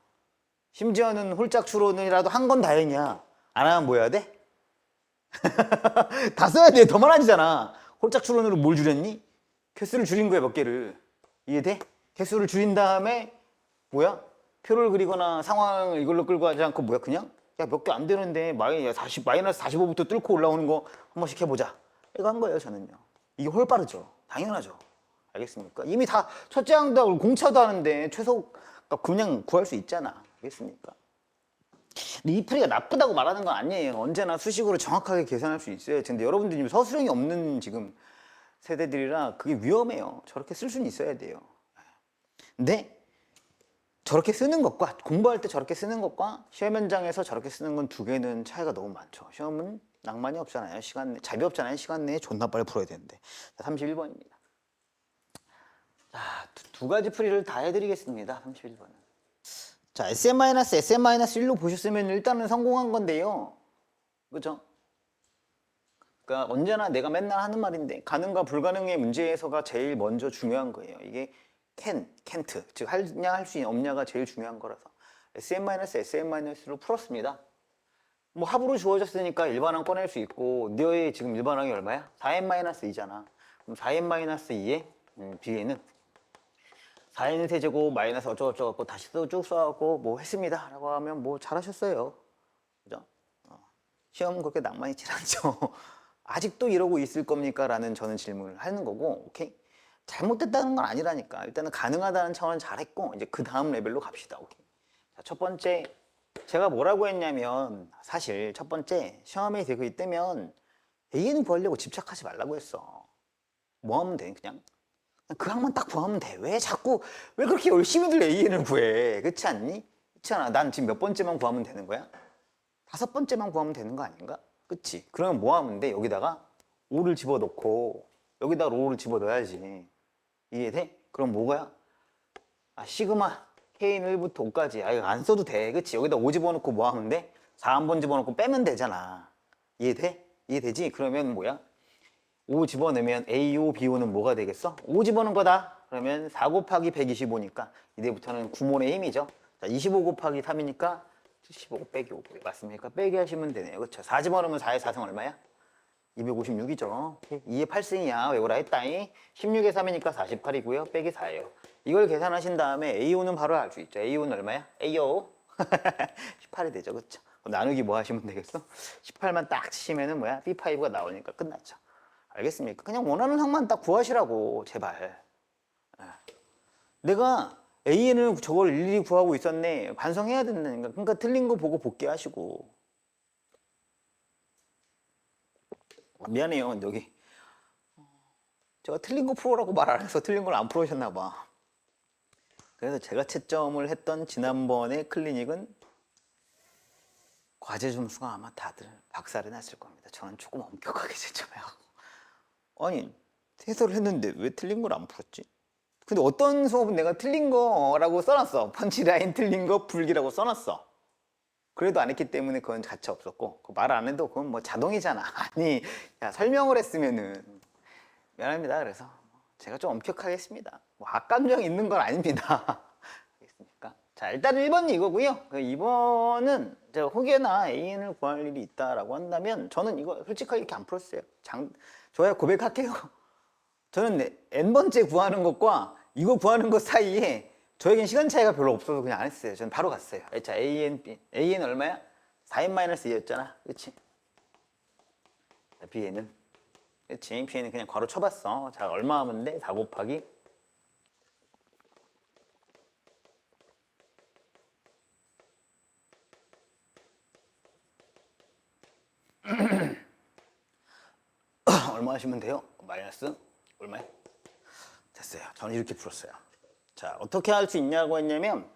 심지어는 홀짝 추론이라도 한 건 다행이야. 안 하면 뭐 해야 돼? 다 써야 돼. 더 많아지잖아. 홀짝 추론으로 뭘 줄였니? 개수를 줄인 거야, 몇 개를. 이해돼? 개수를 줄인 다음에 뭐야? 표를 그리거나 상황을 이걸로 끌고 하지 않고 뭐야, 그냥? 야, 몇 개 안 되는데 마이너스 45부터 뚫고 올라오는 거 한 번씩 해보자. 이거 한 거예요, 저는요. 이게 홀 빠르죠. 당연하죠. 알겠습니까? 이미 다 첫째 항도 공차도 하는데 최소 그냥 구할 수 있잖아. 알겠습니까? 근데 이 풀이가 나쁘다고 말하는 건 아니에요. 언제나 수식으로 정확하게 계산할 수 있어요. 근데 여러분들이 지금 서술형이 없는 지금 세대들이라 그게 위험해요. 저렇게 쓸 수는 있어야 돼요. 근데 저렇게 쓰는 것과 공부할 때 저렇게 쓰는 것과 시험 현장에서 저렇게 쓰는 건 두 개는 차이가 너무 많죠. 시험은 낭만이 없잖아요. 자비 없잖아요. 시간 내에 존나 빨리 풀어야 되는데. 자, 31번입니다. 자, 두 가지 풀이를 다 해드리겠습니다. 31번은. 자, SM-SM-1로 보셨으면 일단은 성공한 건데요. 그죠? 그러니까 언제나 내가 맨날 하는 말인데 가능과 불가능의 문제에서가 제일 먼저 중요한 거예요. 이게 can't, 즉 하냐 할 수 있냐 없냐가 제일 중요한 거라서 SM-SM-로 풀었습니다. 뭐 합으로 주어졌으니까 일반항 꺼낼 수 있고 너의 지금 일반항이 얼마야? 4n-2잖아. 그럼 4n-2의 B에는 4n 세제곱 마이너스 어쩌고저쩌고 다시 쭉 써갖고 뭐 했습니다 라고 하면 뭐 잘하셨어요. 그죠? 시험은 그렇게 낭만이 질 않죠. 아직도 이러고 있을 겁니까? 라는 저는 질문을 하는 거고, 오케이? 잘못됐다는 건 아니라니까. 일단은 가능하다는 차원은 잘했고, 이제 그 다음 레벨로 갑시다. 오케이? 자, 첫 번째, 제가 뭐라고 했냐면, 사실 첫 번째, 시험에 되고 있다면 AN 구하려고 집착하지 말라고 했어. 뭐 하면 돼, 그냥? 그 항만 딱 구하면 돼. 왜 그렇게 열심히들 AN을 구해? 그렇지 않니? 그렇지 않아. 난 지금 몇 번째만 구하면 되는 거야? 5번째만 구하면 되는 거 아닌가? 그치? 그러면 뭐 하면 돼? 여기다가 5를 집어넣고 여기다가 5를 집어넣어야지. 이해돼? 그럼 뭐야? 시그마 K는 1부터 5까지. 이거 안 써도 돼. 그치? 여기다 5 집어넣고 뭐 하면 돼? 4 한 번 집어넣고 빼면 되잖아. 이해돼? 이해되지? 그러면 뭐야? 5 집어넣으면 AO, BO는 뭐가 되겠어? 5 집어넣은 거다. 그러면 4 곱하기 125니까 이제부터는 구몬의 힘이죠. 자, 25 곱하기 3이니까 75 빼기 5 맞습니까? 빼기 하시면 되네요. 그렇죠? 4 집어넣으면 4의 4승 얼마야? 256이죠. 2의 8승이야. 외우라 했다잉. 16의 3이니까 48이고요. 빼기 4예요. 이걸 계산하신 다음에 AO는 바로 알 수 있죠. AO는 얼마야? AO 18이 되죠. 그렇죠? 나누기 뭐 하시면 되겠어? 18만 딱 치시면은 뭐야? B5가 나오니까 끝났죠. 알겠습니까? 그냥 원하는 항만 딱 구하시라고, 제발. 내가 AN을 저걸 일일이 구하고 있었네. 반성해야 된다니까. 그러니까 틀린 거 보고 복귀하시고. 미안해요, 여기. 제가 틀린 거 풀어라고 말 안 해서 틀린 걸 안 풀으셨나 봐. 그래서 제가 채점을 했던 지난번의 클리닉은 과제 점수가 아마 다들 박살이 났을 겁니다. 저는 조금 엄격하게 채점해요. 아니, 해설을 했는데 왜 틀린 걸 안 풀었지? 근데 어떤 수업은 내가 틀린 거라고 써놨어. 펀치라인 틀린 거 풀기라고 써놨어. 그래도 안 했기 때문에 그건 가치 없었고, 말 안 해도 그건 뭐 자동이잖아. 아니, 야, 설명을 했으면은 미안합니다. 그래서 제가 좀 엄격하게 했습니다. 뭐 악감정 있는 건 아닙니다. 알겠습니까? 자, 일단 1번은 이거고요. 2번은 제가 혹여나 AN을 구할 일이 있다라고 한다면 저는 이거 솔직하게 이렇게 안 풀었어요. 저야 고백할게요. 저는 N번째 구하는 것과 이거 구하는 것 사이에 저에겐 시간 차이가 별로 없어서 그냥 안 했어요. 저는 바로 갔어요. 자, AN, B. AN 얼마야? 4n-2였잖아. 그치? 자, BN은? 그치? BN은 그냥 괄호 쳐봤어. 자, 얼마 하면 돼? 4 곱하기 얼마 하시면 돼요? 마이너스 얼마야? 됐어요. 저는 이렇게 풀었어요. 자, 어떻게 할 수 있냐고 했냐면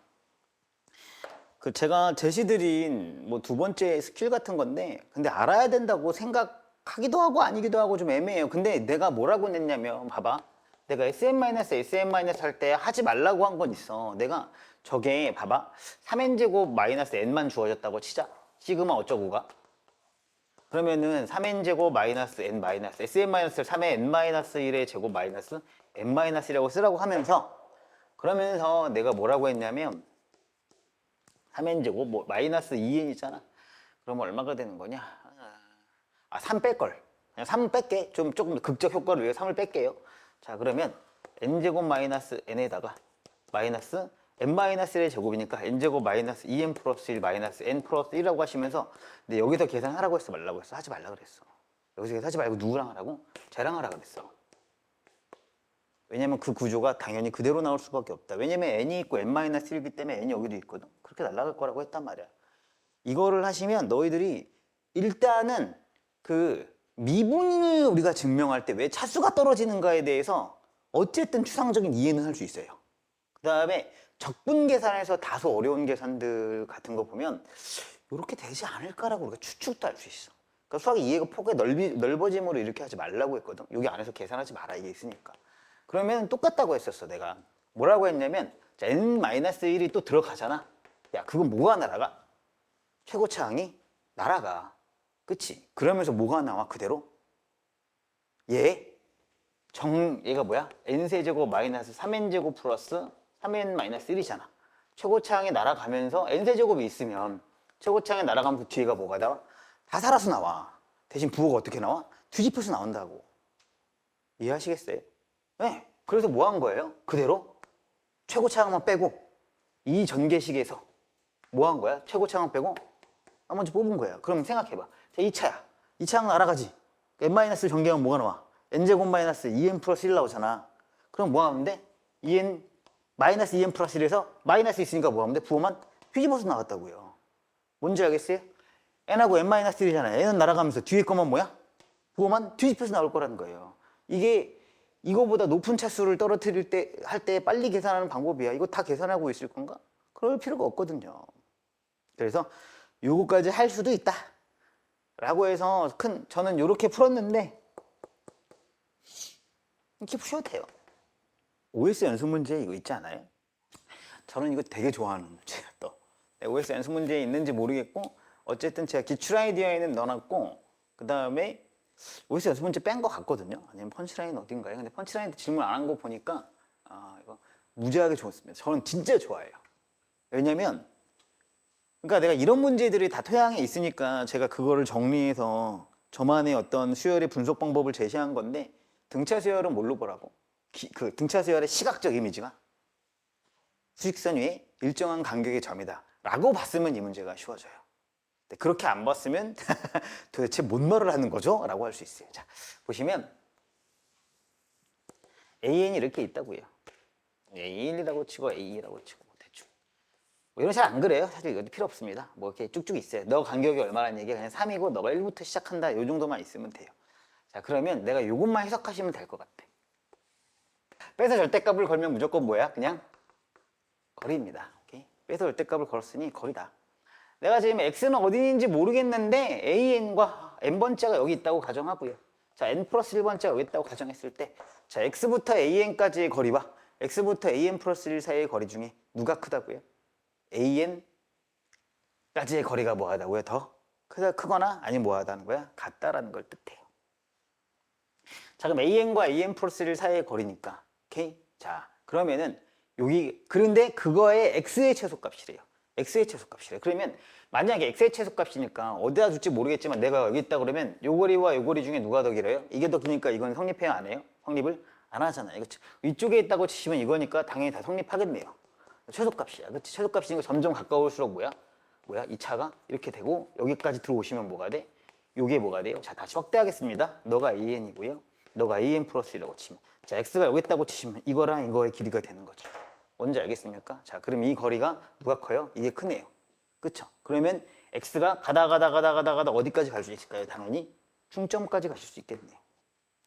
그 제가 제시드린 뭐 두 번째 스킬 같은 건데 근데 알아야 된다고 생각하기도 하고 아니기도 하고 좀 애매해요. 근데 내가 뭐라고 냈냐면 봐봐. 내가 SM-SM- 할 때 하지 말라고 한 건 있어. 내가 저게 봐봐. 3n제곱 마이너스 n만 주어졌다고 치자. 시그마 어쩌고가. 그러면은 3n제곱 마이너스 n 마이너스 SM-3의 n-1의 제곱 마이너스 n-1이라고 쓰라고 하면서 그러면서 내가 뭐라고 했냐면 3n제곱 뭐 마이너스 2n이잖아. 그러면 얼마가 되는 거냐? 3 뺄걸. 그냥 3 뺄게. 조금 극적 효과를 위해 3을 뺄게요. 자, 그러면 n제곱 마이너스 n에다가 마이너스 n-1의 제곱이니까 n제곱 마이너스 2n 플러스 1 마이너스 n 플러스 1이라고 하시면서 근데 여기서 계산하라고 했어 말라고 했어? 하지 말라 그랬어. 여기서 계산하지 말고 누구랑 하라고? 쟤랑 하라 그랬어. 왜냐면 그 구조가 당연히 그대로 나올 수밖에 없다. 왜냐면 n이 있고 n-1이기 때문에 n이 여기도 있거든. 그렇게 날아갈 거라고 했단 말이야. 이거를 하시면 너희들이 일단은 그 미분을 우리가 증명할 때 왜 차수가 떨어지는가에 대해서 어쨌든 추상적인 이해는 할 수 있어요. 그 다음에 적분 계산에서 다소 어려운 계산들 같은 거 보면 이렇게 되지 않을까라고 우리가 추측도 할 수 있어. 그러니까 수학의 이해가 폭의 넓어짐으로 이렇게 하지 말라고 했거든. 여기 안에서 계산하지 마라 이게 있으니까. 그러면 똑같다고 했었어 내가. 뭐라고 했냐면 자, n-1이 또 들어가잖아. 야 그건 뭐가 날아가? 최고차항이 날아가. 그치? 그러면서 뭐가 나와 그대로? 얘가 뭐야? n세제곱 마이너스 3n제곱 플러스 3n-1이잖아. 최고차항이 날아가면서 n세제곱이 있으면 최고차항이 날아가면 그 뒤에가 뭐가 나와? 다 살아서 나와. 대신 부호가 어떻게 나와? 뒤집혀서 나온다고. 이해하시겠어요? 네. 그래서 뭐 한 거예요? 그대로 최고차항만 빼고 이 전개식에서 뭐 한 거야? 최고차항 빼고 나머지 뽑은 거야. 그럼 생각해봐. 자, 2차야. 2차항 날아가지. n-를 전개하면 뭐가 나와? n제곱 마이너스 2n 플러스 1 나오잖아. 그럼 뭐 하면 돼? 2n 마이너스 2n 플러스 1에서 마이너스 있으니까 뭐 하면 돼? 부호만 뒤집어서 나왔다고요. 뭔지 알겠어요? n하고 n-1이잖아. n은 날아가면서 뒤에 거만 뭐야? 부호만 뒤집혀서 나올 거라는 거예요. 이게 이거보다 높은 차수를 떨어뜨릴 때 할 때 빨리 계산하는 방법이야. 이거 다 계산하고 있을 건가? 그럴 필요가 없거든요. 그래서 요거까지 할 수도 있다 라고 해서 저는 요렇게 풀었는데 이렇게 푸셔도 돼요. OS 연습 문제 이거 있지 않아요? 저는 이거 되게 좋아하는 문제예요. 또 OS 연습 문제에 있는지 모르겠고 어쨌든 제가 기출 아이디어에는 넣어놨고 그 다음에 OS 연습 문제 뺀 거 같거든요. 아니면 펀치라인 어딘가요? 근데 펀치라인 질문 안 한 거 보니까 이거 무지하게 좋습니다. 저는 진짜 좋아해요. 왜냐면 그러니까 내가 이런 문제들이 다 토양에 있으니까 제가 그거를 정리해서 저만의 어떤 수열의 분석 방법을 제시한 건데 등차 수열은 뭘로 보라고? 그 등차 수열의 시각적 이미지가 수직선 위에 일정한 간격의 점이다 라고 봤으면 이 문제가 쉬워져요. 근데 그렇게 안 봤으면 도대체 뭔 말을 하는 거죠? 라고 할 수 있어요. 자, 보시면 AN이 이렇게 있다고요. A1이라고 치고 A2라고 치고 대충 뭐 이런 잘 안 그래요. 사실 이것도 필요 없습니다. 뭐 이렇게 쭉쭉 있어요. 너 간격이 얼마라는 얘기가 그냥 3이고 너가 1부터 시작한다 요 정도만 있으면 돼요. 자, 그러면 내가 요것만 해석하시면 될 것 같아. 빼서 절대값을 걸면 무조건 뭐야? 그냥 거리입니다. 오케이? 빼서 절대값을 걸었으니 거리다. 내가 지금 x는 어디 있는지 모르겠는데 an과 n번째가 여기 있다고 가정하고요. 자, n 플러스 1번째가 여기 있다고 가정했을 때 자, x부터 an까지의 거리와 x부터 an 플러스 1 사이의 거리 중에 누가 크다고요? an까지의 거리가 뭐하다고요? 더 크거나 아니면 뭐하다는 거야? 같다라는 걸 뜻해요. 자, 그럼 an과 an 플러스 1 사이의 거리니까 오케이? 자, 그러면은 여기 그런데 그거의 x의 최소값이래요. x의 최소값이래요. 그러면 만약에 x의 최소값이니까 어디다 줄지 모르겠지만 내가 여기 있다 그러면 요 거리와 요 거리 중에 누가 더 길어요? 이게 더 기니까 이건 성립해야 안 해요? 성립을 안 하잖아요. 그치? 위쪽에 있다고 치시면 이거니까 당연히 다 성립하겠네요. 최소값이야. 그치? 최소값이니까 점점 가까울수록 뭐야? 이 차가 이렇게 되고 여기까지 들어오시면 뭐가 돼? 요게 뭐가 돼요? 자, 다시 확대하겠습니다. 너가 AN이고요. 너가 AN 플러스 1이라고 치면. 자, X가 여기 있다고 치시면 이거랑 이거의 길이가 되는 거죠. 뭔지 알겠습니까? 자, 그럼 이 거리가 누가 커요? 이게 크네요. 그쵸? 그러면 X가 가다 어디까지 갈 수 있을까요? 당연히 중점까지 가실 수 있겠네요.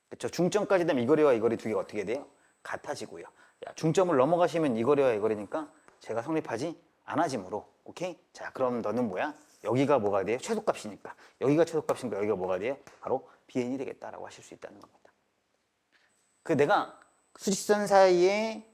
그쵸? 중점까지 되면 이 거리와 이 거리 두 개가 어떻게 돼요? 같아지고요. 야, 중점을 넘어가시면 이 거리와 이 거리니까 제가 성립하지 않아지므로 오케이? 자, 그럼 너는 뭐야? 여기가 뭐가 돼요? 최소값이니까. 여기가 최소값이니까 여기가 뭐가 돼요? 바로 BN이 되겠다라고 하실 수 있다는 겁니다. 그 내가 수직선 사이에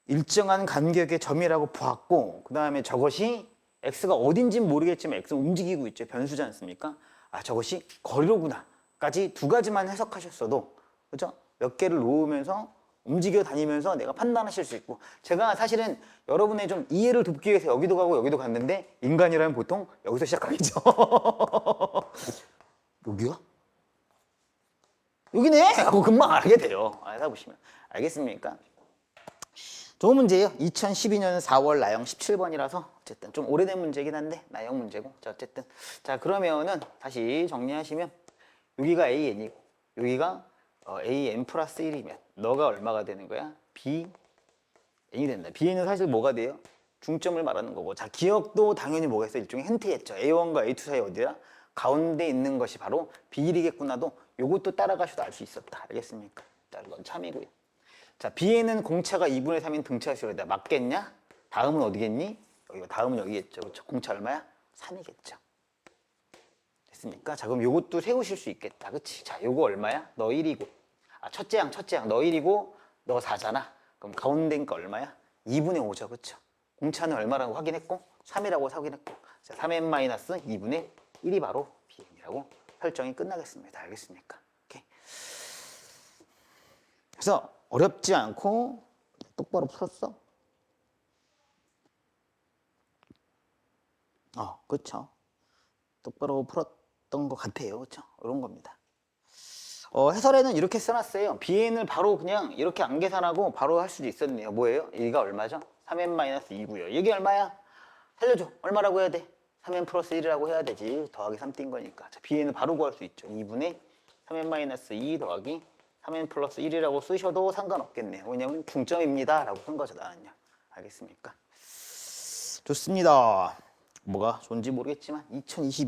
일정한 간격의 점이라고 보았고 그 다음에 저것이 X가 어딘지는 모르겠지만 X는 움직이고 있죠. 변수지 않습니까? 아, 저것이 거리로구나 까지 두 가지만 해석하셨어도 그죠? 몇 개를 놓으면서 움직여 다니면서 내가 판단하실 수 있고 제가 사실은 여러분의 좀 이해를 돕기 위해서 여기도 가고 여기도 갔는데 인간이라면 보통 여기서 시작하겠죠. 여기가? 여기네! 하고 금방 알게 돼요. 알다 보시면. 알겠습니까? 좋은 문제예요. 2012년 4월 나형 17번이라서 어쨌든 좀 오래된 문제긴 한데 나형 문제고 자 어쨌든 자 그러면은 다시 정리하시면 여기가 AN이고 여기가 AN 플러스 1이면 너가 얼마가 되는 거야? BN이 된다. BN은 사실 뭐가 돼요? 중점을 말하는 거고 자 기억도 당연히 뭐가 있어? 일종의 힌트겠죠. A1과 A2 사이 어디야? 가운데 있는 것이 바로 B일이겠구나도 요것도 따라가셔도 알 수 있었다. 알겠습니까? 자 이건 참이고요. 자, B에는 공차가 2분의 3인 등차수열이다. 맞겠냐? 다음은 어디겠니? 여기 다음은 여기겠죠. 그렇죠? 공차 얼마야? 3이겠죠. 됐습니까? 자, 그럼 요것도 세우실 수 있겠다. 그치? 자, 요거 얼마야? 너 1이고. 아, 첫째 양. 너 1이고, 너 4잖아. 그럼 가운데니까 얼마야? 2분의 5죠. 그쵸? 공차는 얼마라고 확인했고, 3이라고 확인했고. 자, 3n-2분의 1이 바로 Bn이라고 설정이 끝나겠습니다. 알겠습니까? 오케이. 그래서 어렵지 않고 똑바로 풀었어? 그렇죠. 똑바로 풀었던 것 같아요. 그렇죠? 이런 겁니다. 해설에는 이렇게 써놨어요. BN을 바로 그냥 이렇게 안 계산하고 바로 할 수도 있었네요. 뭐예요? 얘가 얼마죠? 3n-2고요. 이게 얼마야? 살려줘. 얼마라고 해야 돼? 3n 플러스 1이라고 해야 되지. 더하기 3 띈 거니까. 자, BN을 바로 구할 수 있죠. 2분의 3n-2 더하기 3n 플러스 1이라고 쓰셔도 상관없겠네요. 왜냐면 중점입니다. 라고 쓴 거죠, 나는요. 알겠습니까? 좋습니다. 뭐가 좋은지 모르겠지만 2022